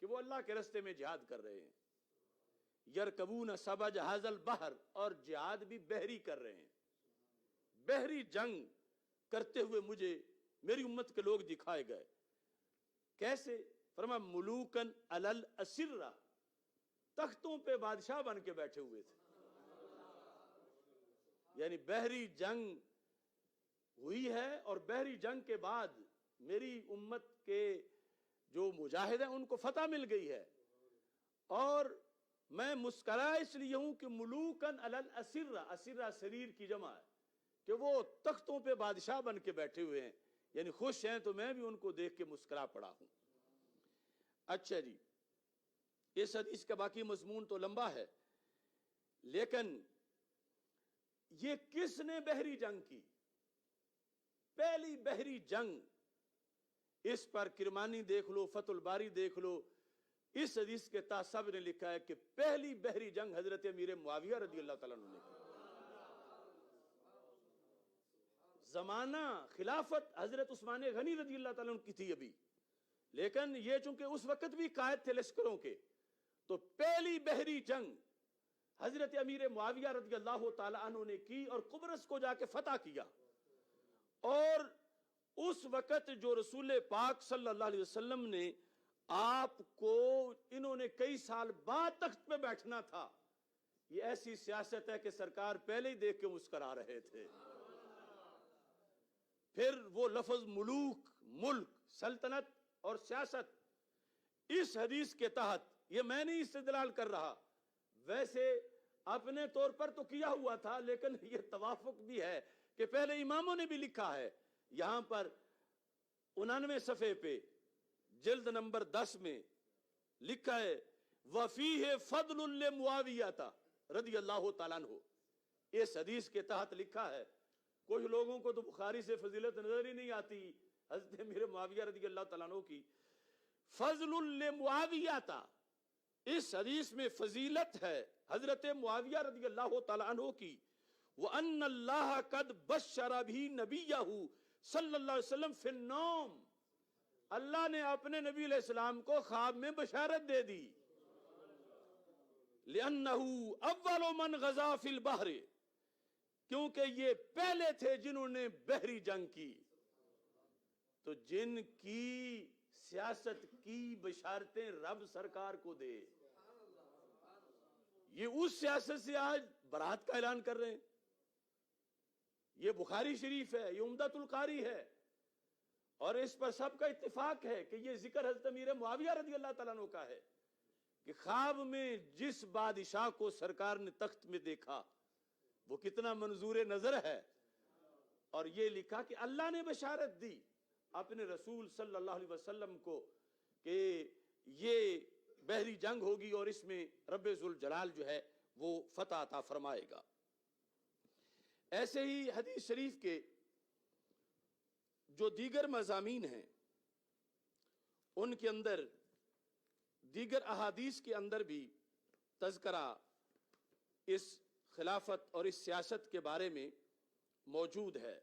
کہ وہ اللہ کے رستے میں جہاد کر رہے ہیں. یرکبون سبج ھذا البحر، اور جہاد بھی بحری کر رہے ہیں. بحری جنگ کرتے ہوئے مجھے میری امت کے لوگ دکھائے گئے. کیسے؟ فرمایا ملوکن علی الاسرہ، تختوں پہ بادشاہ بن کے بیٹھے ہوئے تھے. یعنی بحری جنگ ہوئی ہے، اور بحری جنگ کے بعد میری امت کے جو مجاہد ہیں ان کو فتح مل گئی ہے. اور میں مسکرا اس لیے ہوں کہ ملوکن علی الاسرہ، اسرہ سریر کی جمع ہے، کہ وہ تختوں پہ بادشاہ بن کے بیٹھے ہوئے ہیں، یعنی خوش ہیں. تو میں بھی ان کو دیکھ کے مسکرا پڑا ہوں. اچھا جی، اس حدیث کا باقی مضمون تو لمبا ہے، لیکن یہ کس نے بحری جنگ کی؟ پہلی بحری جنگ، اس پر کرمانی دیکھ لو، فتح الباری دیکھ لو، اس حدیث کے تحت سب نے لکھا ہے کہ پہلی بحری جنگ حضرت امیر معاویہ رضی اللہ تعالیٰ عنہ نے کی. زمانہ خلافت حضرت عثمان غنی رضی اللہ تعالیٰ عنہ کی تھی ابھی، لیکن یہ چونکہ اس وقت بھی قائد تھے لشکروں کے، تو پہلی بحری جنگ حضرت امیر معاویہ رضی اللہ تعالیٰ عنہ نے کی، اور قبرص کو جا کے فتح کیا. اور اس وقت جو رسول پاک صلی اللہ علیہ وسلم نے آپ کو، انہوں نے کئی سال بعد تخت پہ بیٹھنا تھا. یہ ایسی سیاست ہے کہ سرکار پہلے ہی دیکھ کے مسکرا رہے تھے. پھر وہ لفظ ملوک، ملک، سلطنت اور سیاست، اس حدیث کے تحت، یہ میں نہیں استدلال کر رہا، ویسے اپنے طور پر تو کیا ہوا تھا، لیکن یہ توافق بھی ہے کہ پہلے اماموں نے بھی لکھا ہے. یہاں پر 99 صفحے پہ جلد نمبر 10 میں لکھا ہے وَفِيهِ فَضْلٌ لِّمُعَاوِيَةَ رضی اللہ تعالیٰ عنہ. اس حدیث کے تحت لکھا ہے. کچھ لوگوں کو تو بخاری سے فضیلت نظر ہی نہیں آتی حضرت امیر معاویہ رضی اللہ تعالیٰ عنہ کی. فضل لمعاویہ، اس حدیث میں فضیلت ہے حضرت معاویہ رضی اللہ تعالیٰ عنہ کی. وَأَنَّ اللَّهَ قَدْ بَشَّرَ بِهِ نَبِيَّهُ صلی اللہ علیہ وسلم فی النوم، اللہ نے اپنے نبی علیہ السلام کو خواب میں بشارت دے دی. لِأَنَّهُ أَوَّلُ مَنْ غَزَا فِي الْبَحْرِ، کیونکہ یہ پہلے تھے جنہوں نے بحری جنگ کی. تو جن کی سیاست کی بشارتیں رب سرکار کو دے، یہ اس سیاست سے آج برات کا اعلان کر رہے ہیں. یہ بخاری شریف ہے، یہ عمدۃ القاری ہے، اور اس پر سب کا اتفاق ہے کہ یہ ذکر حضرت امیر معاویہ رضی اللہ تعالیٰ عنہ کا ہے کہ خواب میں جس بادشاہ کو سرکار نے تخت میں دیکھا وہ کتنا منظور نظر ہے. اور یہ لکھا کہ اللہ نے بشارت دی اپنے رسول صلی اللہ علیہ وسلم کو کہ یہ بحری جنگ ہوگی، اور اس میں رب ذوالجلال جو ہے وہ فتح عطا فرمائے گا. ایسے ہی حدیث شریف کے جو دیگر مضامین ہیں ان کے اندر، دیگر احادیث کے اندر بھی تذکرہ اس خلافت اور اس سیاست کے بارے میں موجود ہے،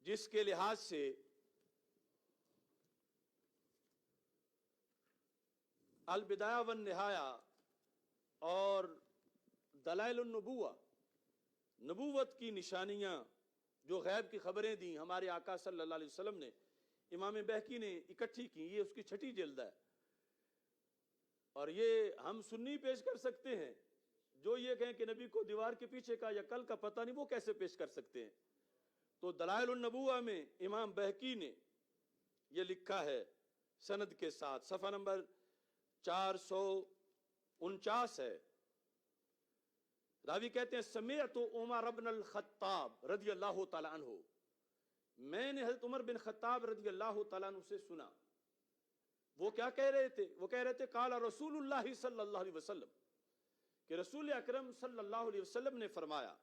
جس کے لحاظ سے البدایہ والنہایہ اور دلائل النبوہ، نبوت کی نشانیاں جو غیب کی خبریں دیں ہمارے آقا صلی اللہ علیہ وسلم نے، امام بہقی نے اکٹھی کی. یہ اس کی 6ٹھی جلد ہے، اور یہ ہم سنی پیش کر سکتے ہیں. جو یہ کہیں کہ نبی کو دیوار کے پیچھے کا یا کل کا پتہ نہیں، وہ کیسے پیش کر سکتے ہیں؟ تو دلائل النبوہ میں امام بہقی نے یہ لکھا ہے سند کے ساتھ، صفحہ نمبر 449 ہے، راوی کہتے ہیں سمعت عمر بن الخطاب رضی اللہ تعالیٰ عنہ، میں نے حضرت عمر بن خطاب رضی اللہ تعالیٰ عنہ سے سنا، وہ کیا کہہ رہے تھے؟ وہ کہہ رہے تھے قال رسول اللہ صلی اللہ علیہ وسلم، کہ رسول اکرم صلی اللہ علیہ وسلم نے فرمایا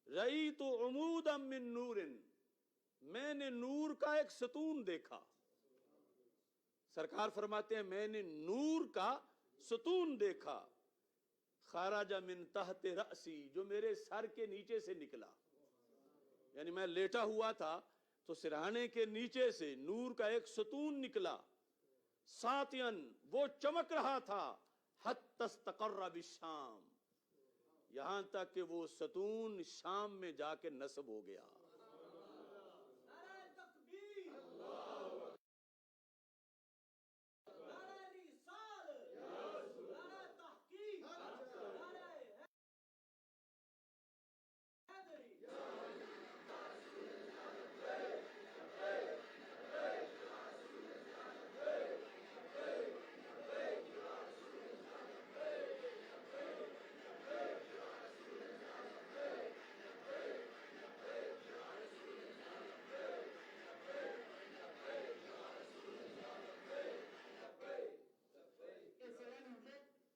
رأیت عمودا من نور، میں نے نور کا ایک ستون دیکھا۔ سرکار فرماتے ہیں میں نے نور کا ستون دیکھا، خرج من تحت رأسی، جو میرے سر کے نیچے سے نکلا، یعنی میں لیٹا ہوا تھا تو سرہانے کے نیچے سے نور کا ایک ستون نکلا، ساتین، وہ چمک رہا تھا، حتی استقر بالشام، یہاں تک کہ وہ ستون شام میں جا کے نصب ہو گیا۔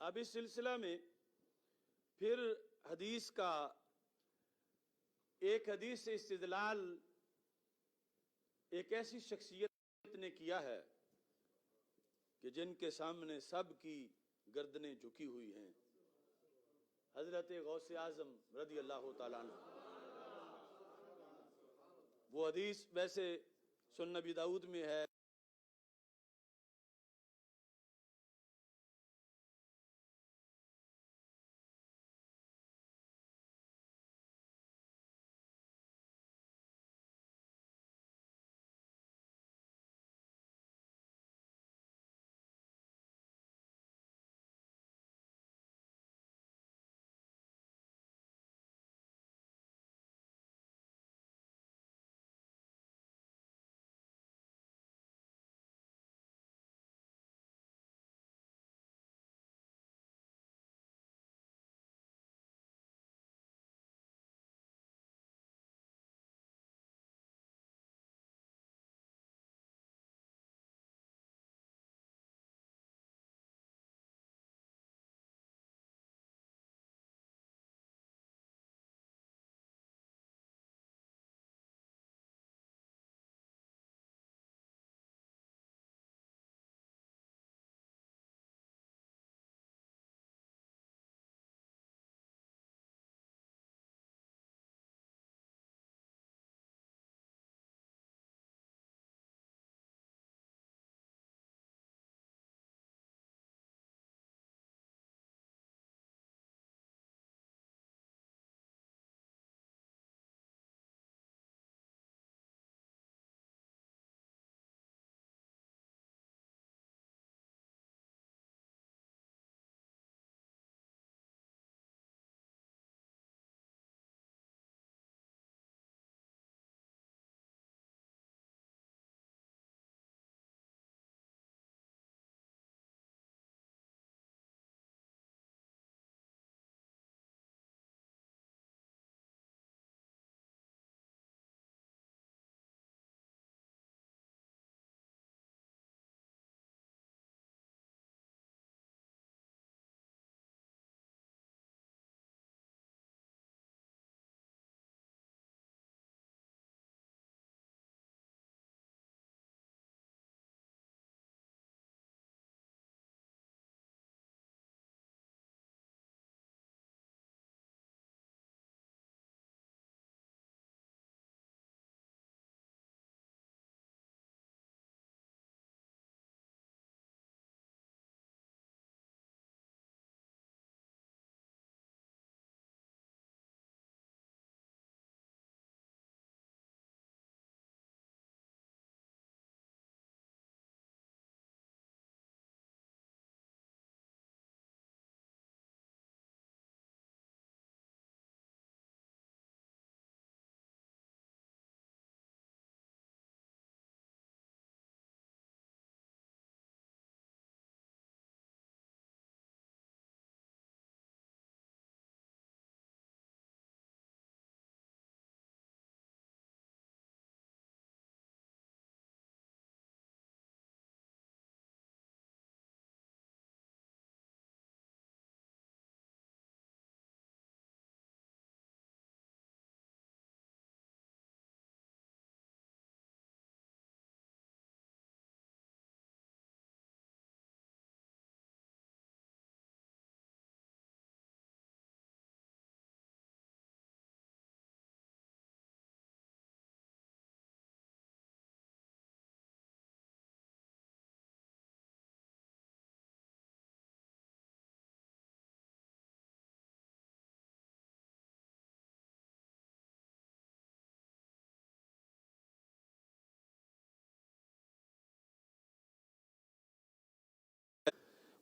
اب اس سلسلہ میں پھر حدیث کا ایک حدیث سے استدلال ایک ایسی شخصیت نے کیا ہے کہ جن کے سامنے سب کی گردنیں جھکی ہوئی ہیں، حضرت غوث اعظم رضی اللہ تعالیٰ عنہ۔ وہ حدیث ویسے سنن نبی داؤد میں ہے،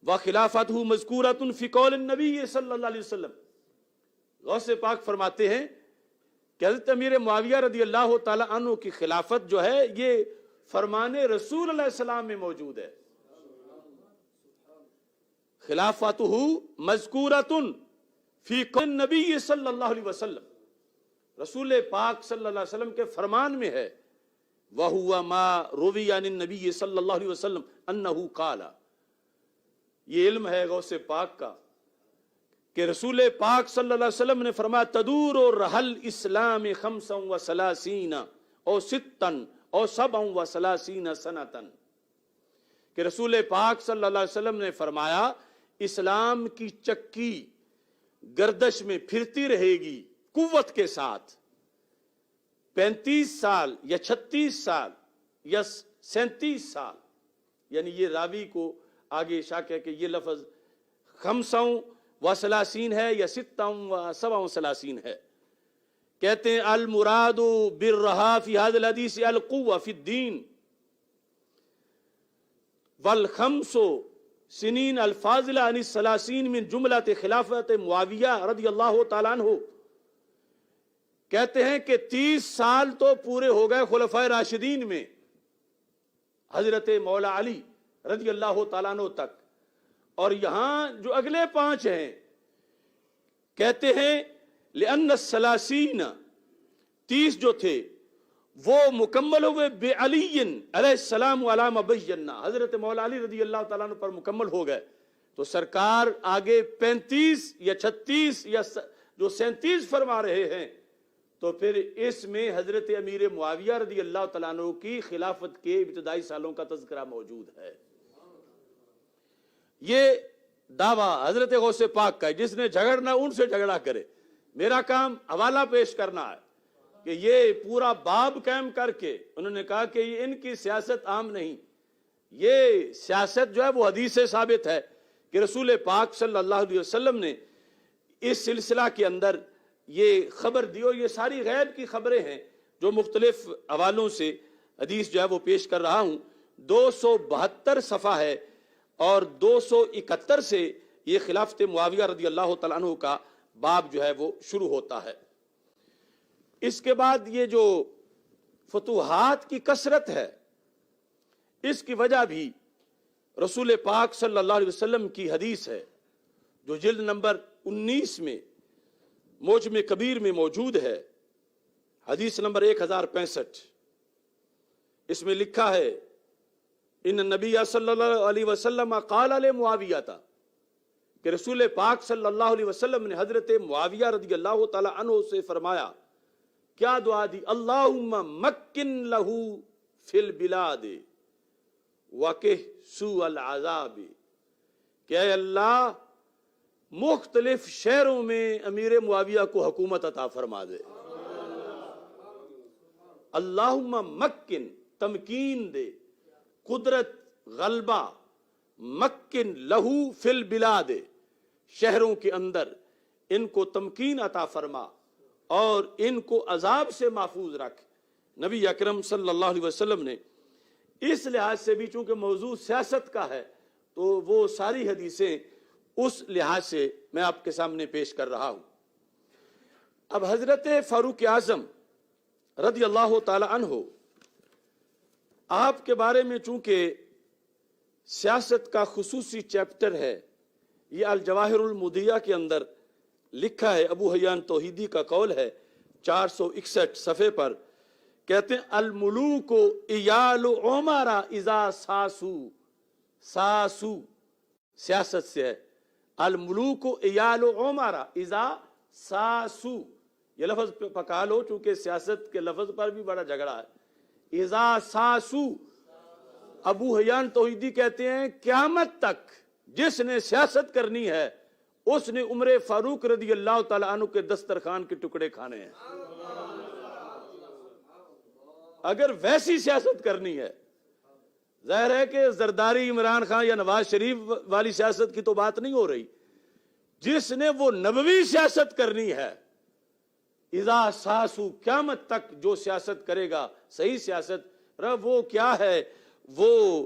وخلافته مذکورۃ فی قول النبی صلی اللہ علیہ وسلم. غوث پاک فرماتے ہیں کہ حضرت امیر معاویہ رضی اللہ تعالی عنہ کی خلافت جو ہے یہ فرمان رسول علیہ السلام میں موجود ہے. خلافته مذکورۃ فی قول النبی صلی اللہ علیہ وسلم، رسول پاک صلی اللہ علیہ وسلم کے فرمان میں ہے. وَهُوَ مَا رُوِيَ عَنِ النَّبِيِّ صلی اللہ علیہ وسلم أَنَّهُ قَالَ. یہ علم ہے غوث پاک کا کہ رسول پاک صلی اللہ علیہ وسلم نے فرمایا تدور رحل اسلام 35 او 6 او 37 سنتن، کہ رسول پاک صلی اللہ علیہ وسلم نے فرمایا اسلام کی چکی گردش میں پھرتی رہے گی قوت کے ساتھ 35 سال یا 36 سال یا 37 سال. یعنی یہ راوی کو آگے شک ہے کہ یہ لفظ 35 ہے یا 37 ہے. کہتے ہیں المراد بالرہا فی هذا الحدیث القوة فی الدین والخمس سنین الفاضلہ عن الثلاثین من جملۃ خلافت معاویہ رضی اللہ تعالیٰ عنہ. کہتے ہیں کہ 30 سال تو پورے ہو گئے خلفائے راشدین میں حضرت مولا علی رضی اللہ تعالیٰ عنہ تک، اور یہاں جو اگلے 5 ہیں کہتے ہیں لأن الثلاثین 30 جو تھے وہ مکمل ہوئے بعلی علیہ السلام علی ما بینا، حضرت مولا علی رضی اللہ تعالیٰ عنہ پر مکمل ہو گئے. تو سرکار آگے 35 یا 36 یا جو 37 فرما رہے ہیں، تو پھر اس میں حضرت امیر معاویہ رضی اللہ تعالیٰ عنہ کی خلافت کے ابتدائی سالوں کا تذکرہ موجود ہے. یہ دعویٰ حضرت غوث پاک کا ہے. جس نے جھگڑنا ان سے جھگڑا کرے، میرا کام حوالہ پیش کرنا ہے کہ یہ پورا باب قائم کر کے انہوں نے کہا کہ یہ ان کی سیاست عام نہیں، یہ سیاست جو ہے وہ حدیث سے ثابت ہے کہ رسول پاک صلی اللہ علیہ وسلم نے اس سلسلہ کے اندر یہ خبر دی، اور یہ ساری غیب کی خبریں ہیں جو مختلف حوالوں سے حدیث جو ہے وہ پیش کر رہا ہوں. 272 صفحہ ہے اور 271 سے یہ خلافت معاویہ رضی اللہ تعالیٰ عنہ کا باب جو ہے وہ شروع ہوتا ہے. اس کے بعد یہ جو فتوحات کی کثرت ہے، اس کی وجہ بھی رسول پاک صلی اللہ علیہ وسلم کی حدیث ہے جو جلد نمبر 19 میں موجم کبیر میں موجود ہے، حدیث نمبر 1065. اس میں لکھا ہے ان نبی صلی اللہ علیہ وسلم قال علی معاویہ تھا، کہ رسول پاک صلی اللہ علیہ وسلم نے حضرت معاویہ رضی اللہ تعالی عنہ سے فرمایا، کیا دعا دی؟ اللہم مکن لہو فی البلاد وقہ سوء العذاب، کہ اے اللہ مختلف شہروں میں امیر معاویہ کو حکومت عطا فرما دے. اللہم مکن، تمکین دے، قدرت، غلبہ، مکن لہو فی البلاد، شہروں کے اندر ان کو تمکین عطا فرما اور ان کو عذاب سے محفوظ رکھ. نبی اکرم صلی اللہ علیہ وسلم نے اس لحاظ سے بھی، چونکہ موضوع سیاست کا ہے تو وہ ساری حدیثیں اس لحاظ سے میں آپ کے سامنے پیش کر رہا ہوں. اب حضرت فاروق اعظم رضی اللہ تعالی عنہ، آپ کے بارے میں چونکہ سیاست کا خصوصی چیپٹر ہے، یہ الجواہر المضیہ کے اندر لکھا ہے، ابو حیان توحیدی کا قول ہے 461 صفحے پر. کہتے ہیں الملوک ایال عمرا اذا ساسو، ساسو سیاست سے ہے، الملوک ایال عمرا اذا ساسو. یہ لفظ پکا لو چونکہ سیاست کے لفظ پر بھی بڑا جھگڑا ہے. اذا ساسو، ابو حیان توحیدی کہتے ہیں قیامت تک جس نے سیاست کرنی ہے اس نے عمر فاروق رضی اللہ تعالیٰ عنہ کے دسترخوان کے ٹکڑے کھانے ہیں. اگر ویسی سیاست کرنی ہے، ظاہر ہے کہ زرداری، عمران خان یا نواز شریف والی سیاست کی تو بات نہیں ہو رہی. جس نے وہ نبوی سیاست کرنی ہے، اذا ساسو، قیامت تک جو سیاست کرے گا صحیح سیاست، وہ کیا ہے؟ وہ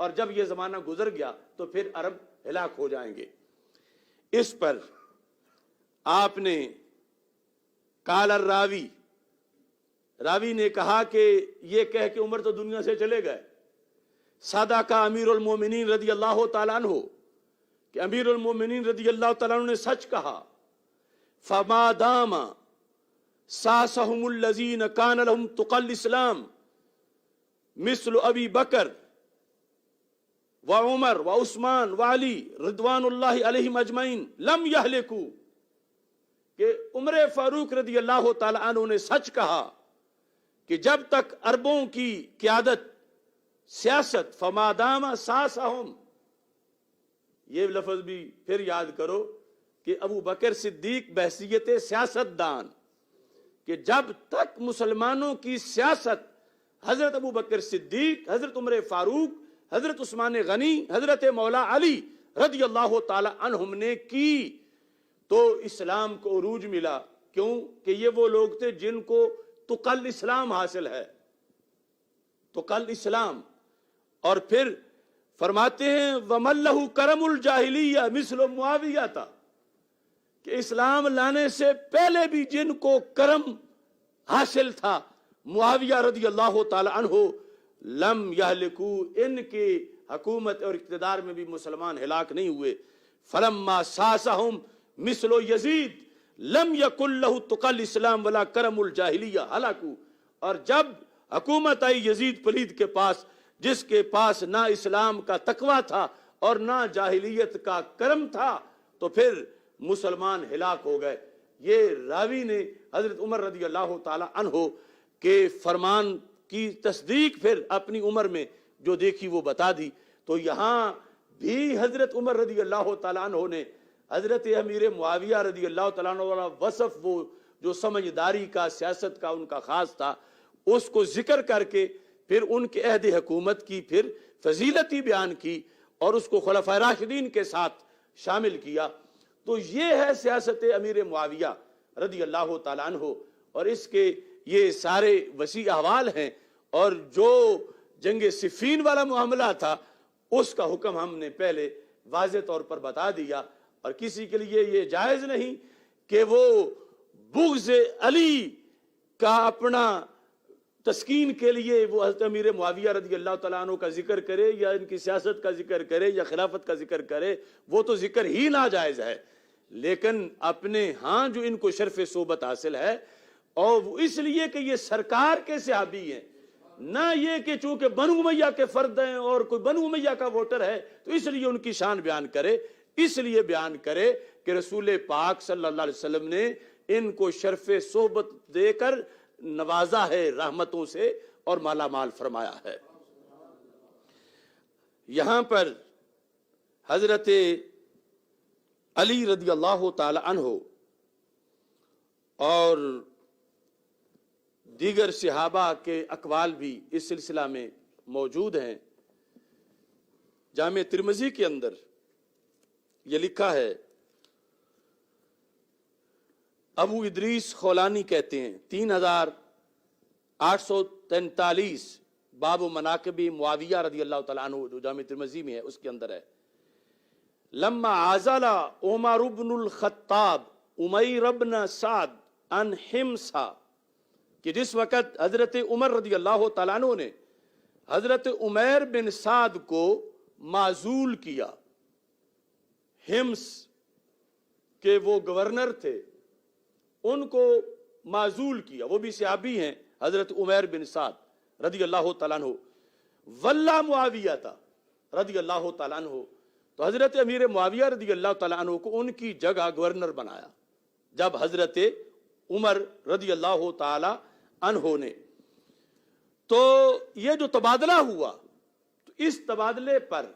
اور جب یہ زمانہ گزر گیا تو پھر عرب ہلاک ہو جائیں گے۔ اس پر آپ نے قال الراوی، راوی نے کہا کہ یہ کہہ کہ عمر تو دنیا سے چلے گئے، صادق امیر المومنین رضی اللہ تعالیٰ عنہ، کہ امیر المومنین رضی اللہ تعالیٰ عنہ نے سچ کہا، فما دام ساسہم الذین کان لہم تقی الاسلام مثل ابی بکر وعمر وعثمان وعلی رضوان اللہ علیہم اجمعین لم یہلکو، کہ عمر فاروق رضی اللہ تعالیٰ عنہ نے سچ کہا کہ جب تک عربوں کی قیادت سیاست، فما دام ساسہم، یہ لفظ بھی پھر یاد کرو کہ ابو بکر صدیق بحیثیت سیاست دان، کہ جب تک مسلمانوں کی سیاست حضرت ابو بکر صدیق، حضرت عمر فاروق، حضرت عثمان غنی، حضرت مولا علی رضی اللہ تعالی عنہم نے کی تو اسلام کو عروج ملا۔ کیوں کہ یہ وہ لوگ تھے جن کو تقل اسلام حاصل ہے، تقل اسلام۔ اور پھر فرماتے ہیں وَمَن لَهُ كَرَمُ الْجَاهِلِيَّةِ مِثْلُ معاویہ تھا، کہ اسلام لانے سے پہلے بھی جن کو کرم حاصل تھا معاویہ رضی اللہ تعالی عنہ، لم یہلکو، ان کی حکومت اور اقتدار میں بھی مسلمان ہلاک نہیں ہوئے۔ فلما ساسہم مثل یزید لم یکن لہ تقی الاسلام ولا کرم الجاہلیہ ہلاکو، اور جب حکومت آئی یزید پلید کے پاس، جس کے پاس نہ اسلام کا تقوی تھا اور نہ جاہلیت کا کرم تھا، تو پھر مسلمان ہلاک ہو گئے۔ یہ راوی نے حضرت عمر رضی اللہ تعالی عنہ کے فرمان کی تصدیق پھر اپنی عمر میں جو دیکھی وہ بتا دی۔ تو یہاں بھی حضرت عمر رضی اللہ تعالی عنہ نے حضرت امیر معاویہ رضی اللہ تعالیٰ عنہ والا وصف، وہ جو سمجھداری کا، سیاست کا ان کا خاص تھا، اس کو ذکر کر کے پھر ان کے عہد حکومت کی پھر فضیلتی بیان کی اور اس کو خلفائے راشدین کے ساتھ شامل کیا۔ تو یہ ہے سیاست امیر معاویہ رضی اللہ تعالیٰ عنہ، اور اس کے یہ سارے وسیع احوال ہیں۔ اور جو جنگ صفین والا معاملہ تھا اس کا حکم ہم نے پہلے واضح طور پر بتا دیا، اور کسی کے لیے یہ جائز نہیں کہ وہ بغض علی کا اپنا تسکین کے لیے وہ حضرت امیر معاویہ رضی اللہ تعالیٰ عنہ کا ذکر کرے یا ان کی سیاست کا ذکر کرے یا خلافت کا ذکر کرے، وہ تو ذکر ہی ناجائز ہے۔ لیکن اپنے ہاں جو ان کو شرف صحبت حاصل ہے، اور وہ اس لیے کہ یہ سرکار کے صحابی ہیں، نہ یہ کہ چونکہ بنو امیہ کے فرد ہیں اور کوئی بنو امیہ کا ووٹر ہے تو اس لیے ان کی شان بیان کرے، اس لیے بیان کرے کہ رسول پاک صلی اللہ علیہ وسلم نے ان کو شرف صحبت دے کر نوازا ہے، رحمتوں سے اور مالا مال فرمایا ہے۔ یہاں پر حضرت علی رضی اللہ تعالی عنہ اور دیگر صحابہ کے اقوال بھی اس سلسلہ میں موجود ہیں۔ جامع ترمذی کے اندر یہ لکھا ہے، ابو ادریس خولانی کہتے ہیں 3843 باب مناقب معاویہ رضی اللہ تعالیٰ عنہ جو جامع ترمذی میں ہے اس کے اندر ہے، لما عزل عمر بن الخطاب عمیر بن سعد عن حمصہ، کہ جس وقت حضرت عمر رضی اللہ تعالیٰ عنہ نے حضرت عمیر بن سعد کو معزول کیا، حمص کے وہ گورنر تھے، ان کو معزول کیا، وہ بھی صحابی ہیں حضرت عمیر بن سعد رضی اللہ تعالیٰ عنہ، واللہ معاویہ تھا رضی اللہ تعالیٰ عنہ، تو حضرت امیر معاویہ رضی اللہ تعالیٰ عنہ کو ان کی جگہ گورنر بنایا جب حضرت عمر رضی اللہ تعالیٰ عنہ نے۔ تو یہ جو تبادلہ ہوا، تو اس تبادلے پر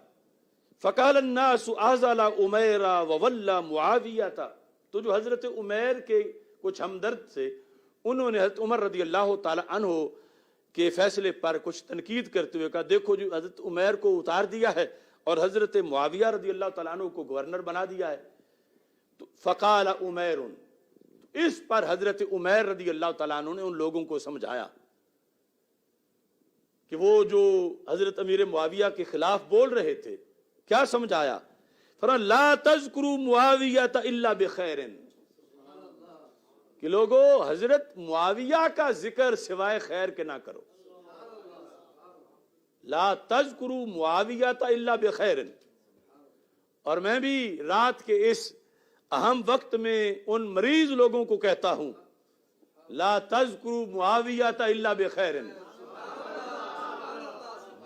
فقال الناس اعزل عمیر وولى معاویہ، تو جو حضرت عمیر کے کچھ ہمدرد تھے انہوں نے حضرت عمر رضی اللہ تعالی عنہ کے فیصلے پر کچھ تنقید کرتے ہوئے کہا دیکھو جو حضرت عمیر کو اتار دیا ہے اور حضرت معاویہ رضی اللہ تعالیٰ عنہ کو گورنر بنا دیا ہے۔ تو فقال عمیر، اس پر حضرت عمیر رضی اللہ تعالیٰ عنہ نے ان لوگوں کو سمجھایا کہ وہ جو حضرت امیر معاویہ کے خلاف بول رہے تھے کیا سمجھایا؟ فرمایا لا تذکروا معاویہ الا بخیر، کہ لوگو حضرت معاویہ کا ذکر سوائے خیر کے نہ کرو. لا تذکروا معاویہ الا بخیر. اور میں بھی رات کے اس اہم وقت میں ان مریض لوگوں کو کہتا ہوں لا تذکروا معاویہ الا بخیر.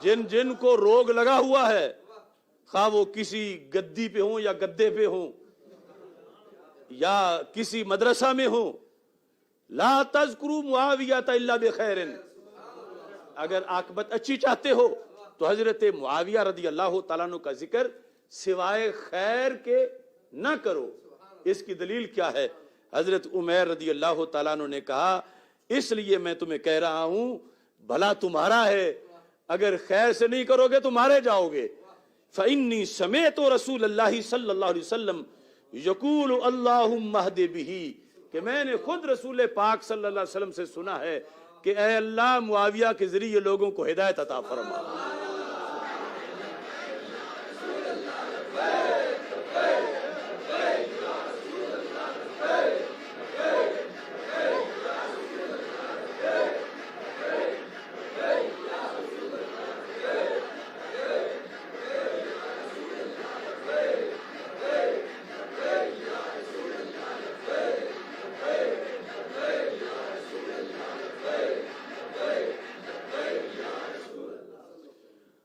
جن کو روگ لگا ہوا ہے، خواہ وہ کسی گدی پہ ہوں یا گدے پہ ہوں یا کسی مدرسہ میں ہوں، لا تذکروا معاویہ الا بخیر. اگر عاقبت اچھی چاہتے ہو تو حضرت معاویہ رضی اللہ تعالیٰ عنہ کا ذکر سوائے خیر کے نہ کرو. اس کی دلیل کیا ہے؟ حضرت عمیر رضی اللہ تعالیٰ عنہ نے کہا اس لیے میں تمہیں کہہ رہا ہوں بھلا تمہارا ہے، اگر خیر سے نہیں کرو گے تو مارے جاؤ گے. فإنی سمعت رسول اللہ صلی اللہ علیہ وسلم یقول اللہم اہد بہ، کہ میں نے خود رسول پاک صلی اللہ علیہ وسلم سے سنا ہے کہ اے اللہ معاویہ کے ذریعے لوگوں کو ہدایت عطا فرما.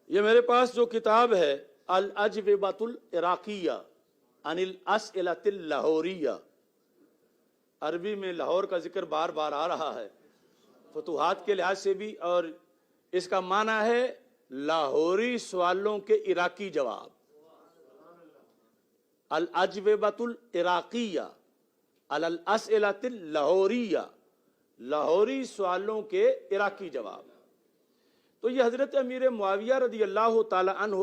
یہ میرے پاس جو کتاب ہے الاجوبۃ العراقیہ عن الاسئلۃ اللاہوریہ، عربی میں لاہور کا ذکر بار بار آ رہا ہے فتوحات کے لحاظ سے بھی، اور اس کا معنی ہے لاہوری سوالوں کے عراقی جواب. الاجوبۃ العراقیہ علی الاسئلۃ اللاہوریہ، لاہوری سوالوں کے عراقی جواب. تو یہ حضرت امیر معاویہ رضی اللہ تعالی عنہ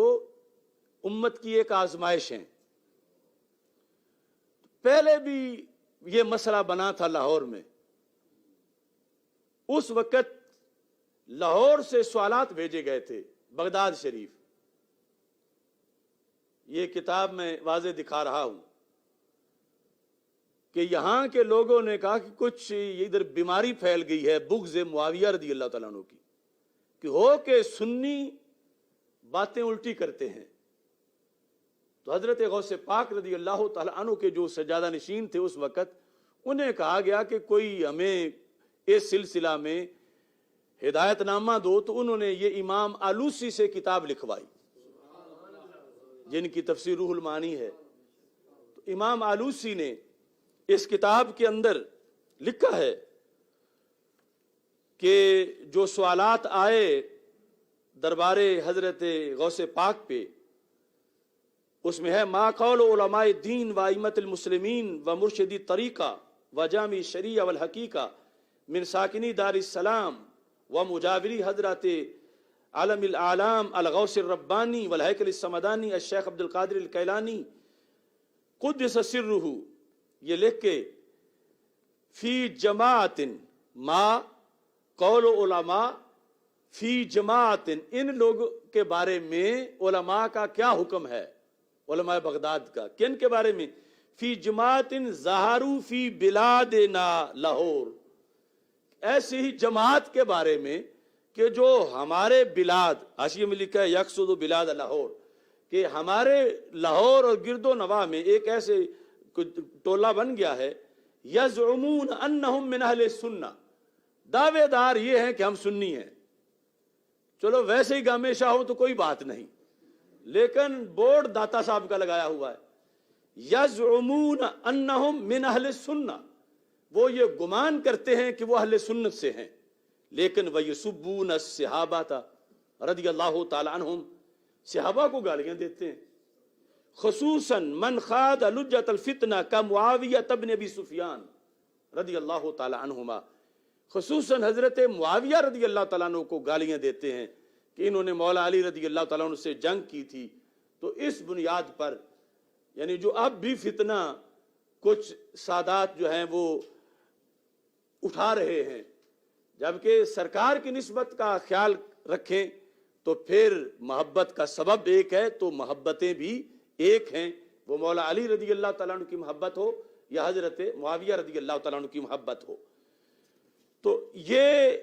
امت کی ایک آزمائش ہے. پہلے بھی یہ مسئلہ بنا تھا لاہور میں. اس وقت لاہور سے سوالات بھیجے گئے تھے بغداد شریف. یہ کتاب میں واضح دکھا رہا ہوں کہ یہاں کے لوگوں نے کہا کہ کچھ ادھر بیماری پھیل گئی ہے بغض معاویہ رضی اللہ تعالیٰ عنہ کی، کہ ہو کہ سنی باتیں الٹی کرتے ہیں. تو حضرت غوث پاک رضی اللہ تعالیٰ عنہ کے جو سجادہ نشین تھے اس وقت، انہیں کہا گیا کہ کوئی ہمیں اس سلسلہ میں ہدایت نامہ دو. تو انہوں نے یہ امام آلوسی سے کتاب لکھوائی جن کی تفسیر روح المعانی ہے. تو امام آلوسی نے اس کتاب کے اندر لکھا ہے کہ جو سوالات آئے دربار حضرت غوث پاک پہ، اس میں ہے ما قول علماء دین و ائمۃ المسلمین و مرشدی طریقہ و جامع شریعہ والحقیقہ من ساکنی دار السلام و مجاوری حضرت عالم الاعلام الغوث الربانی والہیکل السمدانی الشیخ عبد القادر الکیلانی قدس سرہ. یہ لکھ کے فی جماعت ما قول علماء فی جماعت، ان لوگوں کے بارے میں علماء کا کیا حکم ہے، علماء بغداد کا کن کے بارے میں؟ فی جماعت ظہروا فی بلادنا لاہور، ایسی ہی جماعت کے بارے میں کہ جو ہمارے بلاد، حاشیے میں لکھا ہے یقصد بلاد لاہور، کہ ہمارے لاہور اور گرد و نواح میں ایک ایسے ٹولہ بن گیا ہے یزعمون انہم من اہل سنہ، دعوے دار یہ ہیں کہ ہم سنی ہیں. چلو ویسے ہی گامے شاہ ہو تو کوئی بات نہیں، لیکن بورڈ داتا صاحب کا لگایا ہوا ہے یزعمون انہم من اہل سنہ، وہ یہ گمان کرتے ہیں کہ وہ اہل سنت سے ہیں، لیکن وَيَسُبُّونَ الصحابہ رضی اللہ تعالی عنہم، صحابہ کو گالیاں دیتے ہیں. خصوصاً من خاض لجۃ الفتنہ کا معاویہ ابن ابی سفیان رضی اللہ تعالی عنہما، خصوصاً حضرت معاویہ رضی اللہ تعالیٰ عنہ کو گالیاں دیتے ہیں کہ انہوں نے مولا علی رضی اللہ تعالیٰ عنہ سے جنگ کی تھی. تو اس بنیاد پر یعنی جو اب بھی فتنہ کچھ سادات جو ہیں وہ اٹھا رہے ہیں، جبکہ سرکار کی نسبت کا خیال رکھیں تو پھر محبت کا سبب ایک ہے تو محبتیں بھی ایک ہیں، وہ مولا علی رضی اللہ تعالیٰ عنہ کی محبت ہو یا حضرت معاویہ رضی اللہ تعالیٰ عنہ کی محبت ہو۔ تو یہ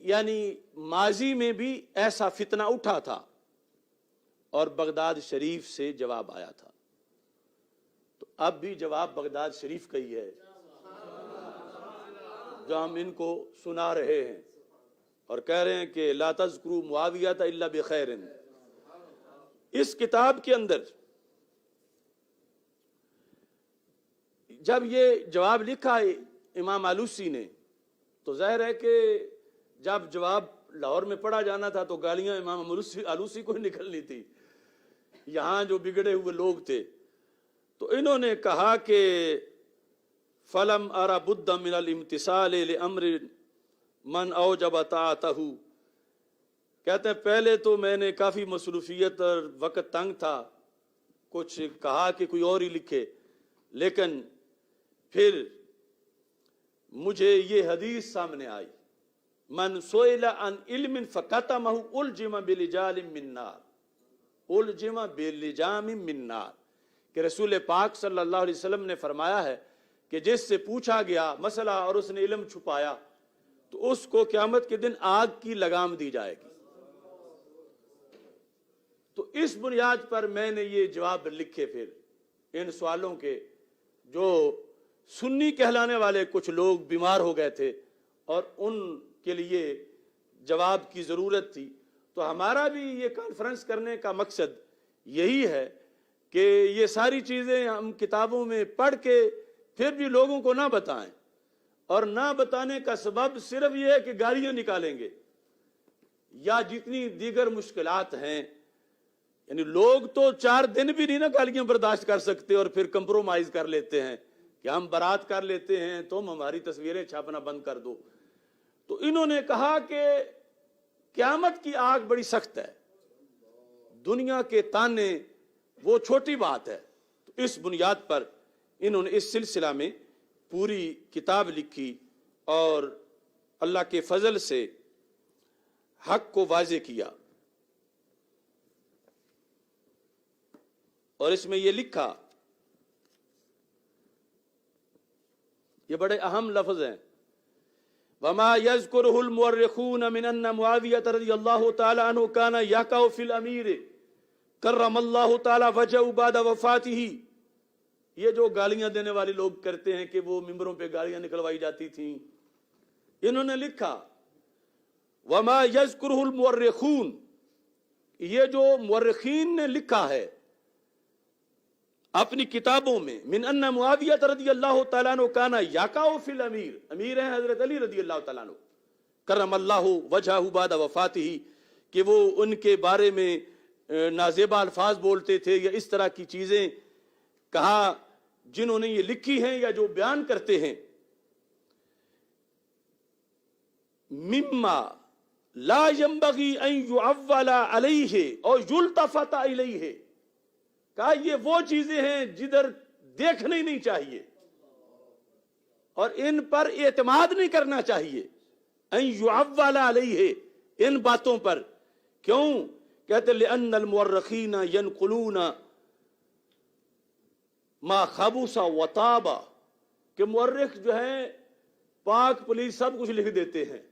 یعنی ماضی میں بھی ایسا فتنہ اٹھا تھا اور بغداد شریف سے جواب آیا تھا، تو اب بھی جواب بغداد شریف کا ہی ہے جو ہم ان کو سنا رہے ہیں اور کہہ رہے ہیں کہ لا تذکروا معاویہ الا بخیر۔ اس کتاب کے اندر جب یہ جواب لکھا ہے امام آلوسی نے، تو ظاہر ہے کہ جب جواب لاہور میں پڑھا جانا تھا تو گالیاں امام آلوسی کو ہی نکلنی تھی، یہاں جو بگڑے ہوئے لوگ تھے۔ تو انہوں نے کہا کہ فلم ارى بد من الامتثال لامر من اوجب طاعته، کہتے ہیں پہلے تو میں نے کافی مصروفیت اور وقت تنگ تھا، کچھ کہا کہ کوئی اور ہی لکھے، لیکن پھر مجھے یہ حدیث سامنے آئی، من سئل عن علم فکتمہ الجم بلجام من نار، الجم بلجام من نار، کہ رسول پاک صلی اللہ علیہ وسلم نے فرمایا ہے کہ جس سے پوچھا گیا مسئلہ اور اس نے علم چھپایا تو اس کو قیامت کے دن آگ کی لگام دی جائے گی۔ تو اس بنیاد پر میں نے یہ جواب لکھے پھر ان سوالوں کے، جو سنی کہلانے والے کچھ لوگ بیمار ہو گئے تھے اور ان کے لیے جواب کی ضرورت تھی۔ تو ہمارا بھی یہ کانفرنس کرنے کا مقصد یہی ہے کہ یہ ساری چیزیں ہم کتابوں میں پڑھ کے پھر بھی لوگوں کو نہ بتائیں، اور نہ بتانے کا سبب صرف یہ ہے کہ گالیاں نکالیں گے یا جتنی دیگر مشکلات ہیں، یعنی لوگ تو 4 دن بھی نہیں نا گالیاں برداشت کر سکتے اور پھر کمپرومائز کر لیتے ہیں کہ ہم برات کر لیتے ہیں تم ہماری تصویریں چھاپنا بند کر دو۔ تو انہوں نے کہا کہ قیامت کی آگ بڑی سخت ہے، دنیا کے تانے وہ چھوٹی بات ہے۔ تو اس بنیاد پر انہوں نے اس سلسلہ میں پوری کتاب لکھی اور اللہ کے فضل سے حق کو واضح کیا، اور اس میں یہ لکھا، یہ بڑے اہم لفظ ہیں، وما يذكره المؤرخون من ان معاویہ رضی اللہ تعالی عنہ كان يقع في الامیر کرم اللہ تعالی وجهه بعد وفاته۔ یہ جو گالیاں دینے والے لوگ کرتے ہیں کہ وہ ممبروں پہ گالیاں نکلوائی جاتی تھیں، انہوں نے لکھا وما يذكره المؤرخون، یہ جو مورخین نے لکھا ہے اپنی کتابوں میں، من ان معاویہ رضی اللہ تعالیٰ عنہ کانا یقع فی الامیر، امیر ہیں حضرت علی رضی اللہ تعالیٰ عنہ، کرم اللہ وجہہ بعد وفاتہ، کہ وہ ان کے بارے میں نازیبہ الفاظ بولتے تھے یا اس طرح کی چیزیں کہا جنہوں نے یہ لکھی ہیں یا جو بیان کرتے ہیں، مما لا ينبغي ان يعول علیہ اور یلتفت الیہ، کہا یہ وہ چیزیں ہیں جدھر دیکھنا ہی نہیں چاہیے اور ان پر اعتماد نہیں کرنا چاہیے، ان یعول علیہ، ان باتوں پر۔ کیوں؟ کہتے لأن المؤرخین ینقلون ما خبث وطاب، کہ مورخ جو ہیں پاک پلیس سب کچھ لکھ دیتے ہیں،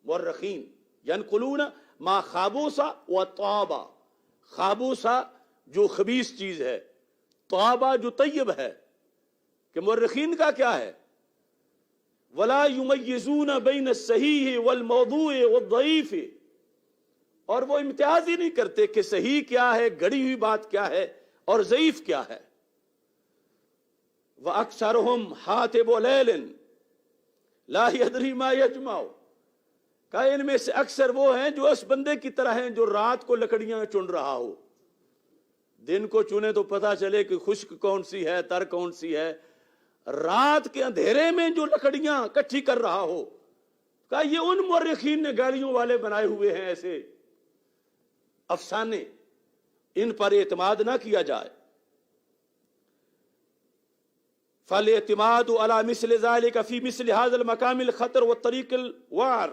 مورخین ینقلون ما خبث وطاب، خبث جو خبیث چیز ہے، طابہ جو طیب ہے، کہ مورخین کا کیا ہے، ولا یمیزون بین الصحیح والموضوع والضعیف، اور وہ امتیاز ہی نہیں کرتے کہ صحیح کیا ہے، گڑی ہوئی بات کیا ہے اور ضعیف کیا ہے۔ وَأَكْثَرُهُمْ حَاتِبُ لَيْلٍ لَا يَدْرِي مَا يَجْمَعُ، کہ ان میں سے اکثر وہ ہیں جو اس بندے کی طرح ہیں جو رات کو لکڑیاں چن رہا ہو، دن کو چنے تو پتا چلے کہ خشک کون سی ہے تر کون سی ہے، رات کے اندھیرے میں جو لکڑیاں کٹھی کر رہا ہو، کہ یہ ان مورخین نے گالیوں والے بنائے ہوئے ہیں ایسے افسانے، ان پر اعتماد نہ کیا جائے۔ فالاعتماد على مثل ذلك في مثل هذا المقام الخطر والطريق الوعر،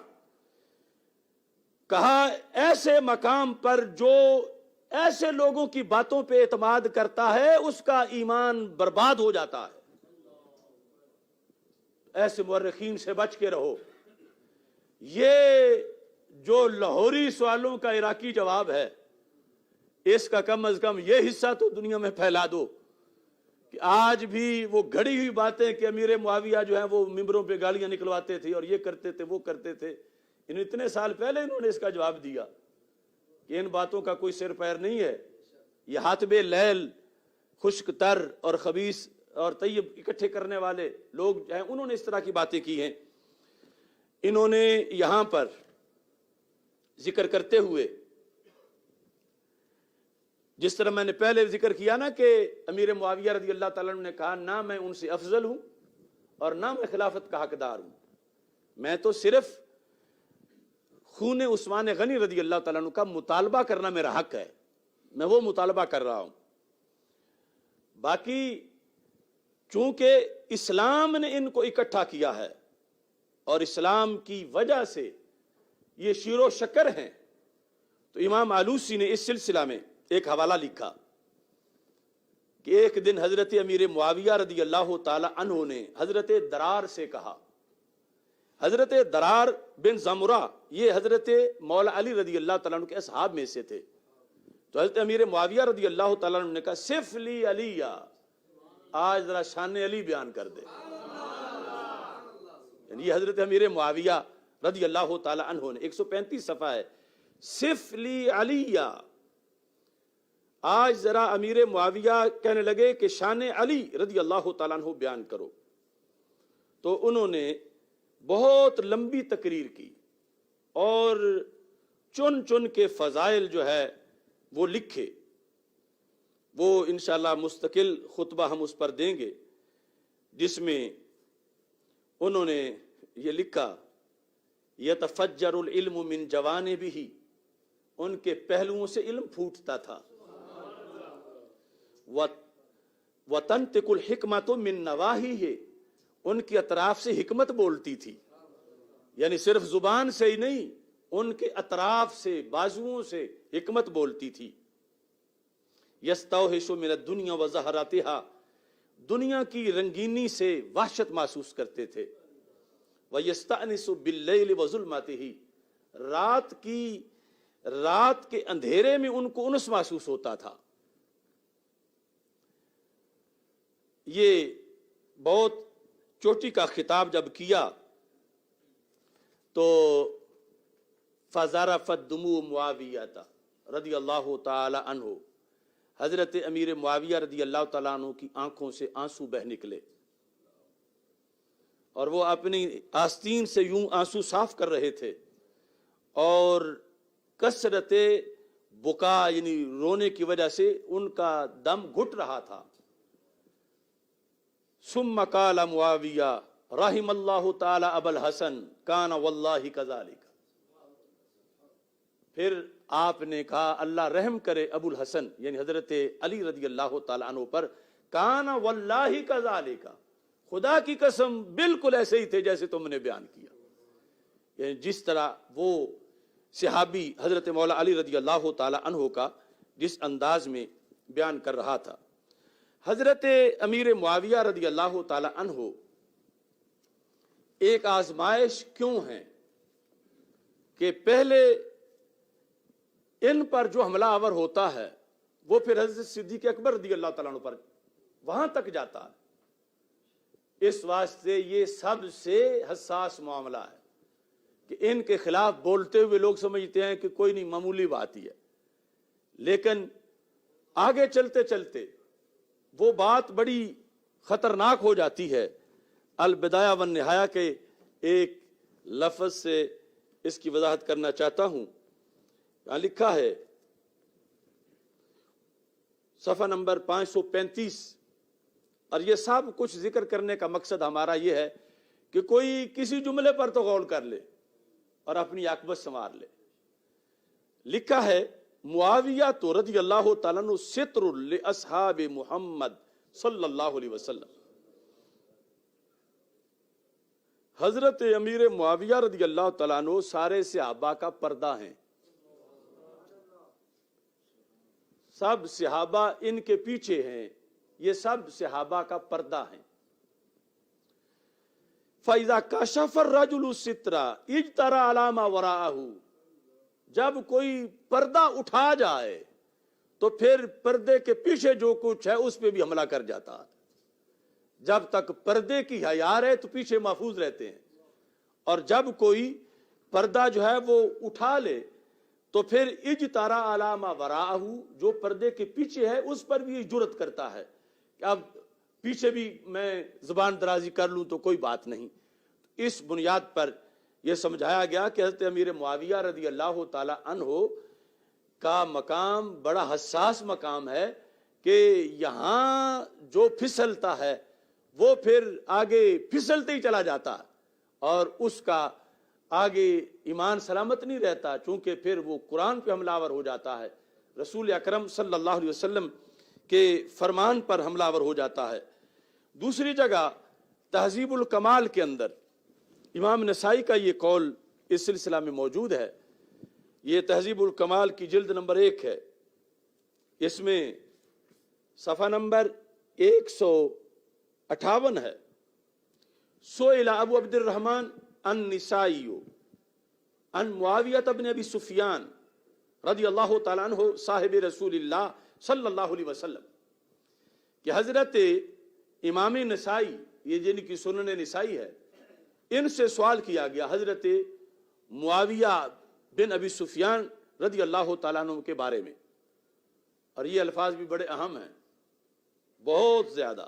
کہا ایسے مقام پر جو ایسے لوگوں کی باتوں پہ اعتماد کرتا ہے اس کا ایمان برباد ہو جاتا ہے. ایسے مورخین سے بچ کے رہو. یہ جو لاہوری سوالوں کا عراقی جواب ہے اس کا کم از کم یہ حصہ تو دنیا میں پھیلا دو کہ آج بھی وہ گھڑی ہوئی باتیں کہ امیر معاویہ جو ہیں وہ ممبروں پہ گالیاں نکلواتے تھے اور یہ کرتے تھے وہ کرتے تھے. اتنے سال پہلے انہوں نے اس کا جواب دیا کہ ان باتوں کا کوئی سر پیر نہیں ہے. یہ حاتب لیل خشک تر اور خبیث اور طیب اکٹھے کرنے والے لوگ جو ہیں انہوں نے اس طرح کی باتیں کی ہیں. انہوں نے یہاں پر ذکر کرتے ہوئے جس طرح میں نے پہلے ذکر کیا نا کہ امیر معاویہ رضی اللہ تعالیٰ عنہ نے کہا نہ میں ان سے افضل ہوں اور نہ میں خلافت کا حقدار ہوں, میں تو صرف خون عثمان غنی رضی اللہ تعالیٰ عنہ کا مطالبہ کرنا میرا حق ہے, میں وہ مطالبہ کر رہا ہوں. باقی چونکہ اسلام نے ان کو اکٹھا کیا ہے اور اسلام کی وجہ سے یہ شیر و شکر ہیں, تو امام آلوسی نے اس سلسلہ میں ایک حوالہ لکھا کہ ایک دن حضرت امیر معاویہ رضی اللہ تعالی عنہ نے حضرت درار سے کہا. حضرت درار بن زمرہ یہ حضرت مولا علی رضی اللہ تعالیٰ عنہ کے اصحاب میں سے تھے. تو حضرت امیر معاویہ رضی اللہ تعالیٰ عنہ نے کہا صف لی علی, آج ذرا شان علی بیان کر دے. یعنی یہ حضرت امیر معاویہ رضی اللہ تعالیٰ عنہ نے 135 صفحہ ہے, صف لی علی, آج ذرا امیر معاویہ کہنے لگے کہ شان علی رضی اللہ تعالیٰ عنہ بیان کرو. تو انہوں نے بہت لمبی تقریر کی اور چن چن کے فضائل جو ہے وہ لکھے. وہ انشاءاللہ مستقل خطبہ ہم اس پر دیں گے, جس میں انہوں نے یہ لکھا یتفجر العلم من جوانبہ, ان کے پہلوؤں سے علم پھوٹتا تھا. وَتَنْتِقُ الْحِكْمَةُ مِن نَوَاحِهِ, ان کی اطراف سے حکمت بولتی تھی, یعنی صرف زبان سے ہی نہیں, ان کے اطراف سے بازوؤں سے حکمت بولتی تھی. يَسْتَوْحِشُ مِنَ الدُّنْيَا وَزَهَرَاتِهَا, دنیا کی رنگینی سے وحشت محسوس کرتے تھے. وَيَسْتَأْنِسُ بِاللَّيْلِ وَظُلْمَاتِهِ, رات کے اندھیرے میں ان کو انس محسوس ہوتا تھا. یہ بہت چوٹی کا خطاب جب کیا تو فَزَرَفَتْ دُمُوعُ مُعَاوِيَةَ رضی اللہ تعالی عنہ, حضرت امیر معاویہ رضی اللہ تعالیٰ عنہ کی آنکھوں سے آنسو بہ نکلے اور وہ اپنی آستین سے یوں آنسو صاف کر رہے تھے اور کثرت بکا یعنی رونے کی وجہ سے ان کا دم گھٹ رہا تھا. ثم قال معاویہ رحم اللہ تعالی ابا الحسن کان واللہ کذالک, پھر آپ نے کہا اللہ رحم کرے ابو الحسن یعنی حضرت علی رضی اللہ تعالی عنہ پر, کان واللہ کذالک, خدا کی قسم بالکل ایسے ہی تھے جیسے تم نے بیان کیا. یعنی جس طرح وہ صحابی حضرت مولا علی رضی اللہ تعالی عنہ کا جس انداز میں بیان کر رہا تھا. حضرت امیر معاویہ رضی اللہ تعالی عنہ ایک آزمائش کیوں ہے کہ پہلے ان پر جو حملہ آور ہوتا ہے وہ پھر حضرت صدیق اکبر رضی اللہ تعالیٰ عنہ پر وہاں تک جاتا ہے. اس واسطے یہ سب سے حساس معاملہ ہے کہ ان کے خلاف بولتے ہوئے لوگ سمجھتے ہیں کہ کوئی نہیں معمولی بات ہی ہے, لیکن آگے چلتے چلتے وہ بات بڑی خطرناک ہو جاتی ہے. البدایہ والنہایہ کے ایک لفظ سے اس کی وضاحت کرنا چاہتا ہوں. یہاں لکھا ہے صفحہ نمبر 535, اور یہ سب کچھ ذکر کرنے کا مقصد ہمارا یہ ہے کہ کوئی کسی جملے پر تو غور کر لے اور اپنی عاقبت سنوار لے. لکھا ہے معاویہ تو رضی اللہ تعالیٰ عنہ ستر لاصحاب محمد صلی اللہ علیہ وسلم, حضرت امیر معاویہ رضی اللہ تعالیٰ عنہ سارے صحابہ کا پردہ ہیں، سب صحابہ ان کے پیچھے ہیں، یہ سب صحابہ کا پردہ ہیں۔ فَإِذَا كَشَفَ الرَّجُلُ السِّتْرَ اجْتَرَى عَلَى مَا وَرَاءَهُ، جب کوئی پردہ اٹھا جائے تو پھر پردے کے پیچھے جو کچھ ہے اس پہ بھی حملہ کر جاتا ہے۔ جب تک پردے کی حیا ہے تو پیچھے محفوظ رہتے ہیں، اور جب کوئی پردہ جو ہے وہ اٹھا لے تو پھر اجترا علی ما وراءہ، جو پردے کے پیچھے ہے اس پر بھی یہ جرأت کرتا ہے کہ اب پیچھے بھی میں زبان درازی کر لوں تو کوئی بات نہیں۔ اس بنیاد پر یہ سمجھایا گیا کہ حضرت امیر معاویہ رضی اللہ تعالی عنہ کا مقام بڑا حساس مقام ہے کہ یہاں جو پھسلتا ہے وہ پھر آگے پھسلتے ہی چلا جاتا ہے، اور اس کا آگے ایمان سلامت نہیں رہتا، چونکہ پھر وہ قرآن پہ حملہ آور ہو جاتا ہے، رسول اکرم صلی اللہ علیہ وسلم کے فرمان پر حملہ آور ہو جاتا ہے۔ دوسری جگہ تہذیب الکمال کے اندر امام نسائی کا یہ قول اس سلسلہ میں موجود ہے، یہ تہذیب الکمال کی جلد نمبر 1 ہے، اس میں صفحہ نمبر 158 ہے۔ سئل ابو عبد الرحمن النسائی عن معاویہ بن ابی سفیان رضی اللہ تعالیٰ عنہ صاحب رسول اللہ صلی اللہ علیہ وسلم، کہ حضرت امام نسائی، یہ جن کی سنن نسائی ہے، ان سے سوال کیا گیا حضرت معاویہ بن ابی سفیان رضی اللہ تعالیٰ عنہ کے بارے میں، اور یہ الفاظ بھی بڑے اہم ہیں، بہت زیادہ،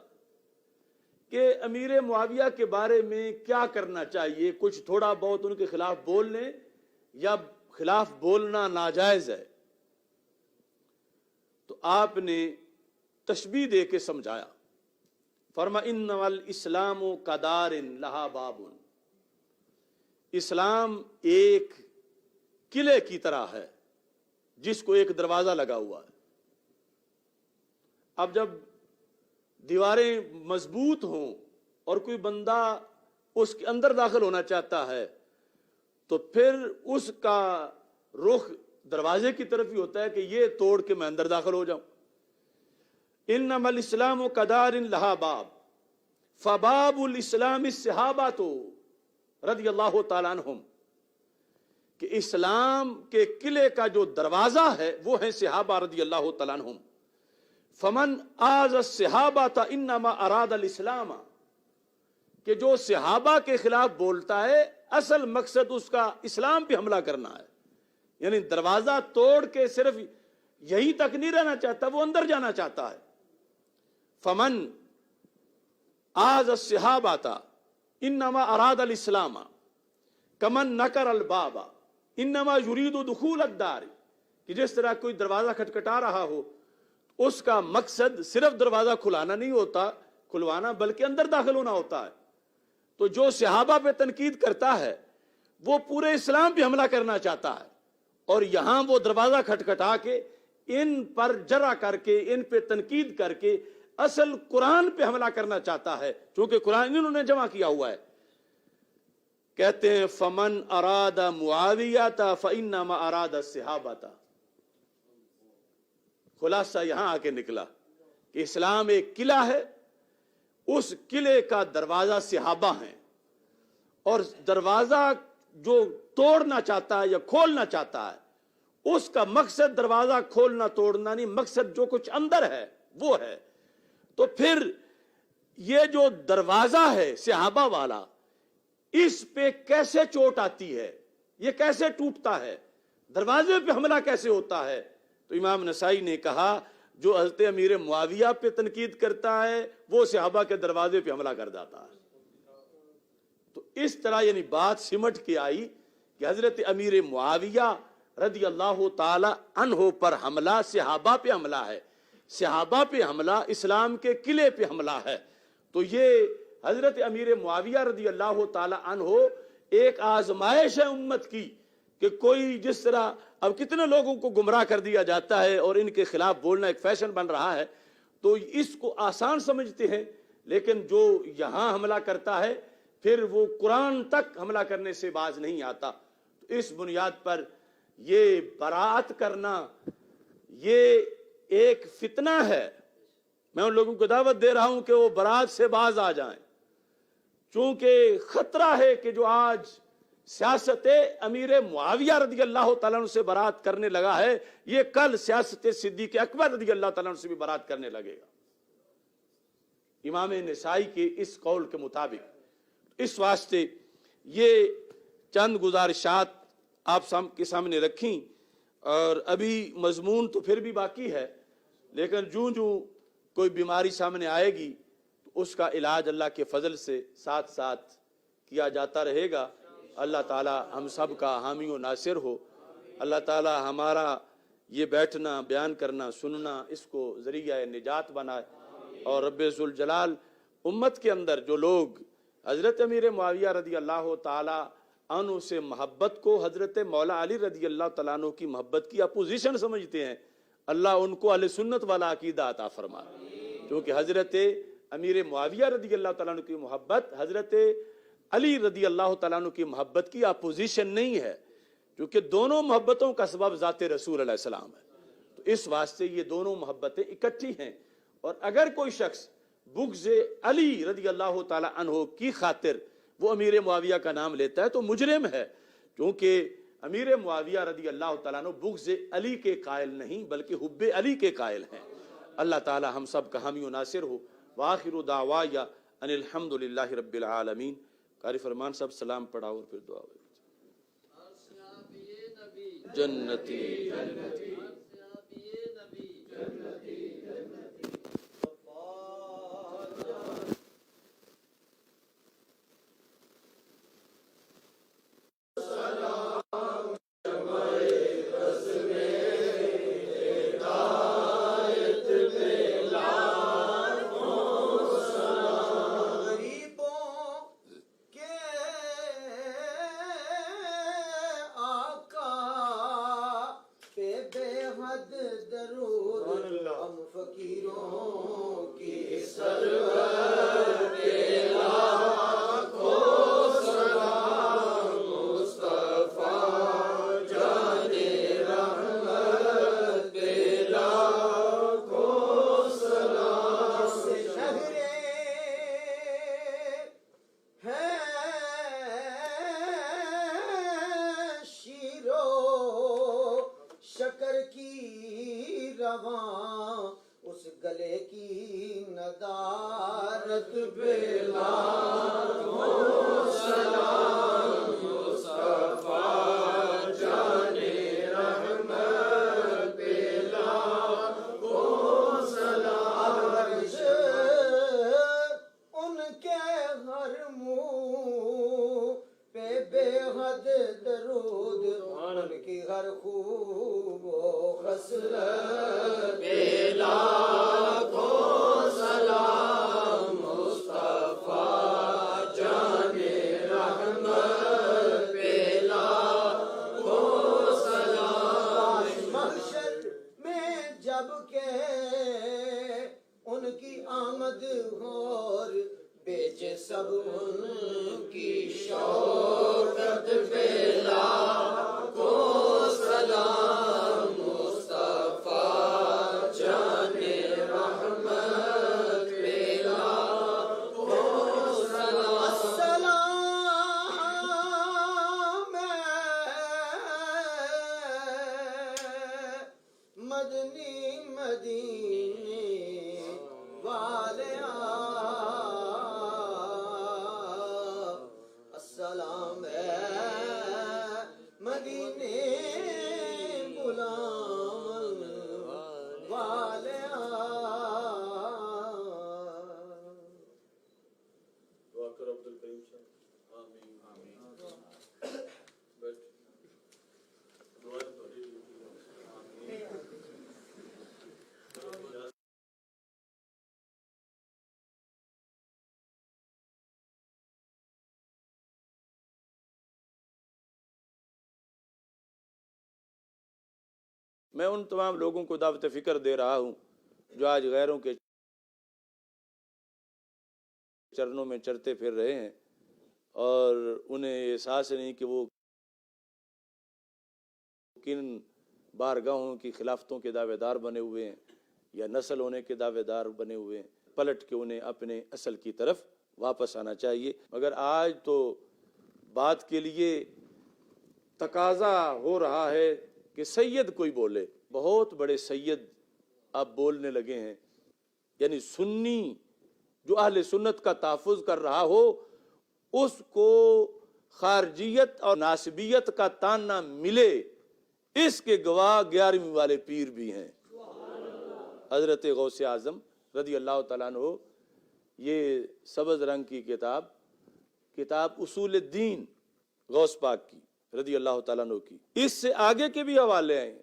کہ امیر معاویہ کے بارے میں کیا کرنا چاہیے، کچھ تھوڑا بہت ان کے خلاف بول لیں یا خلاف بولنا ناجائز ہے؟ تو آپ نے تشبیہ دے کے سمجھایا، فرما انما الاسلام کدار لہا باب، اسلام ایک قلعے کی طرح ہے جس کو ایک دروازہ لگا ہوا ہے۔ اب جب دیواریں مضبوط ہوں اور کوئی بندہ اس کے اندر داخل ہونا چاہتا ہے تو پھر اس کا رخ دروازے کی طرف ہی ہوتا ہے کہ یہ توڑ کے میں اندر داخل ہو جاؤں۔ انما الاسلام کدار لہا باب فباب الاسلام الصحابہ رضی اللہ تعالیٰ عنہم، کہ اسلام کے قلعے کا جو دروازہ ہے وہ ہے صحابہ رضی اللہ تعالیٰ عنہم۔ فمن آذ الصحابہ انما اراد الاسلام، کہ جو صحابہ کے خلاف بولتا ہے اصل مقصد اس کا اسلام پہ حملہ کرنا ہے، یعنی دروازہ توڑ کے صرف یہی تک نہیں رہنا چاہتا، وہ اندر جانا چاہتا ہے۔ فمن آذ الصحابہ انما اراد الاسلام کمن نکر الباب انما یرید دخول الدار، کہ جس طرح کوئی دروازہ کھٹکھٹا رہا ہو اس کا مقصد صرف دروازہ کھلانا نہیں ہوتا، کھلوانا، بلکہ اندر داخل ہونا ہوتا ہے۔ تو جو صحابہ پہ تنقید کرتا ہے وہ پورے اسلام پہ حملہ کرنا چاہتا ہے، اور یہاں وہ دروازہ کھٹکھٹا کے ان پر جرح کر کے، ان پہ تنقید کر کے اصل قرآن پہ حملہ کرنا چاہتا ہے، چونکہ قرآن انہوں نے جمع کیا ہوا ہے۔ کہتے ہیں فمن اراد معاویہ فانما اراد الصحابہ، خلاصہ یہاں آ کے نکلا کہ اسلام ایک قلعہ ہے، اس قلعے کا دروازہ صحابہ ہیں، اور دروازہ جو توڑنا چاہتا ہے یا کھولنا چاہتا ہے اس کا مقصد دروازہ کھولنا توڑنا نہیں، مقصد جو کچھ اندر ہے وہ ہے۔ تو پھر یہ جو دروازہ ہے صحابہ والا، اس پہ کیسے چوٹ آتی ہے، یہ کیسے ٹوٹتا ہے، دروازے پہ حملہ کیسے ہوتا ہے؟ تو امام نسائی نے کہا جو حضرت امیر معاویہ پہ تنقید کرتا ہے وہ صحابہ کے دروازے پہ حملہ کر جاتا ہے۔ تو اس طرح یعنی بات سمٹ کے آئی کہ حضرت امیر معاویہ رضی اللہ تعالی عنہ پر حملہ صحابہ پہ حملہ ہے، صحابہ پہ حملہ اسلام کے قلعے پہ حملہ ہے۔ تو یہ حضرت امیر معاویہ رضی اللہ تعالی عنہ ایک آزمائش ہے امت کی، کہ کوئی جس طرح اب کتنے لوگوں کو گمراہ کر دیا جاتا ہے اور ان کے خلاف بولنا ایک فیشن بن رہا ہے، تو اس کو آسان سمجھتے ہیں، لیکن جو یہاں حملہ کرتا ہے پھر وہ قرآن تک حملہ کرنے سے باز نہیں آتا. تو اس بنیاد پر یہ برات کرنا یہ ایک فتنہ ہے. میں ان لوگوں کو دعوت دے رہا ہوں کہ وہ برات سے باز آ جائیں، چونکہ خطرہ ہے کہ جو آج سیاست امیر معاویہ رضی اللہ تعالیٰ عنہ سے برات کرنے لگا ہے، یہ کل سیاست صدیق اکبر رضی اللہ تعالیٰ عنہ سے بھی برات کرنے لگے گا، امام نسائی کے اس قول کے مطابق. اس واسطے یہ چند گزارشات آپ کے سامنے رکھیں، اور ابھی مضمون تو پھر بھی باقی ہے، لیکن جوں کوئی بیماری سامنے آئے گی تو اس کا علاج اللہ کے فضل سے ساتھ ساتھ کیا جاتا رہے گا. اللہ تعالی ہم سب کا حامی و ناصر ہو. اللہ تعالی ہمارا یہ بیٹھنا، بیان کرنا، سننا، اس کو ذریعہ نجات بنائے. اور رب ذوالجلال امت کے اندر جو لوگ حضرت امیر معاویہ رضی اللہ تعالی عنہ سے محبت کو حضرت مولا علی رضی اللہ تعالیٰ عنہ کی محبت کی اپوزیشن سمجھتے ہیں، اللہ ان کو اہل سنت والا عقیدہ عطا فرمائے. کیونکہ حضرت امیر معاویہ رضی اللہ تعالیٰ عنہ کی محبت حضرت علی رضی اللہ تعالیٰ عنہ کی محبت کی اپوزیشن نہیں ہے، کیونکہ دونوں محبتوں کا سبب ذات رسول علیہ السلام ہے. تو اس واسطے یہ دونوں محبتیں اکٹھی ہیں. اور اگر کوئی شخص بغض علی رضی اللہ تعالیٰ عنہ کی خاطر وہ امیر معاویہ کا نام لیتا ہے تو مجرم ہے، کیونکہ امیر معاویہ رضی اللہ تعالیٰ عنہ بغض علی کے قائل نہیں بلکہ حب علی کے قائل ہیں. اللہ تعالی ہم سب کا حامی و ناصر ہو. وآخر دعوایا ان الحمدللہ رب العالمین. قاری فرمان صاحب سلام پڑھاؤ اور پھر دعا. جنتی جنتی
اس گلے کی ندارت پہ سلام مصطفیٰ جانے رحمت پہ سلام. ان کے ہر منہ پہ بے حد درود، ان کی ہر خوب و خصلت پہ لاکھوں سلام مصطفیٰ جانے رحمت پہ لاکھوں سلام. محشر میں جب کہ ان کی آمد اور بیچے سب ان کی شوکت پہ لاکھوں سلام مصطفیٰ جانے رحمت پہ لاکھوں سلام. السلام مدنی مدینے والے السلام مدینے غلام والے. دعا کرو عبد الکریم صاحب. آمین آمین.
میں ان تمام لوگوں کو دعوت فکر دے رہا ہوں جو آج غیروں کے چرنوں میں چرتے پھر رہے ہیں. اور انہیں احساس نہیں کہ وہ کن بارگاہوں کی خلافتوں کے دعوے دار بنے ہوئے ہیں یا نسل ہونے کے دعوے دار بنے ہوئے ہیں، پلٹ کے انہیں اپنے اصل کی طرف واپس آنا چاہیے۔ مگر آج تو بات کے لیے تقاضا ہو رہا ہے کہ سید کوئی بولے، بہت بڑے سید اب بولنے لگے ہیں، یعنی سنی جو اہل سنت کا تحفظ کر رہا ہو اس کو خارجیت اور ناسبیت کا تانا ملے، اس کے گواہ 11ویں والے پیر بھی ہیں، حضرت غوث اعظم رضی اللہ تعالیٰ عنہ۔ یہ سبز رنگ کی کتاب اصول الدین غوث پاک کی رضی اللہ تعالیٰ عنہ کی، اس سے آگے کے بھی حوالے ہیں،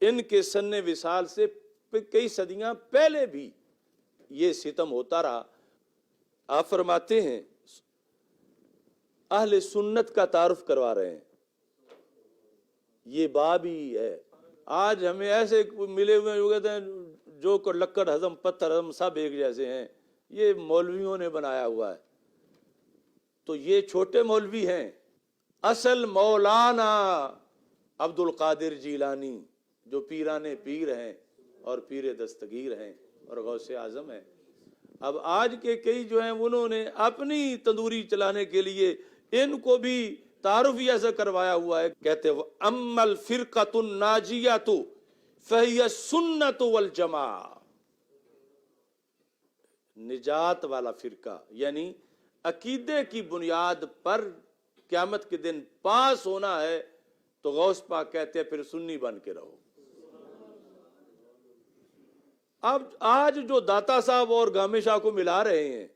ان کے سن وصال سے کئی صدیاں پہلے بھی یہ ستم ہوتا رہا۔ آپ فرماتے ہیں اہل سنت کا تعارف کروا رہے ہیں، یہ باب ہی ہے۔ آج ہمیں ایسے ملے ہوئے ہیں جو کہتے ہیں جو کو لکڑ ہضم پتھر ہضم سب ایک جیسے ہیں، یہ مولویوں نے بنایا ہوا ہے۔ تو یہ چھوٹے مولوی ہیں، اصل مولانا عبد القادر جیلانی جو پیران پیر ہیں اور پیر دستگیر ہیں اور غوث اعظم ہیں۔ اب آج کے کئی جو ہیں انہوں نے اپنی تندوری چلانے کے لیے ان کو بھی تعارف ہی ایسا کروایا ہوا ہے، کہتے ہیں اما الفرقۃ الناجیۃ فہی السنۃ والجماعۃ، نجات والا فرقہ یعنی عقیدے کی بنیاد پر قیامت کے دن پاس ہونا ہے تو غوث پاک کہتے ہیں پھر سنی بن کے رہو۔ اب آج جو داتا صاحب اور گامے شاہ کو ملا رہے ہیں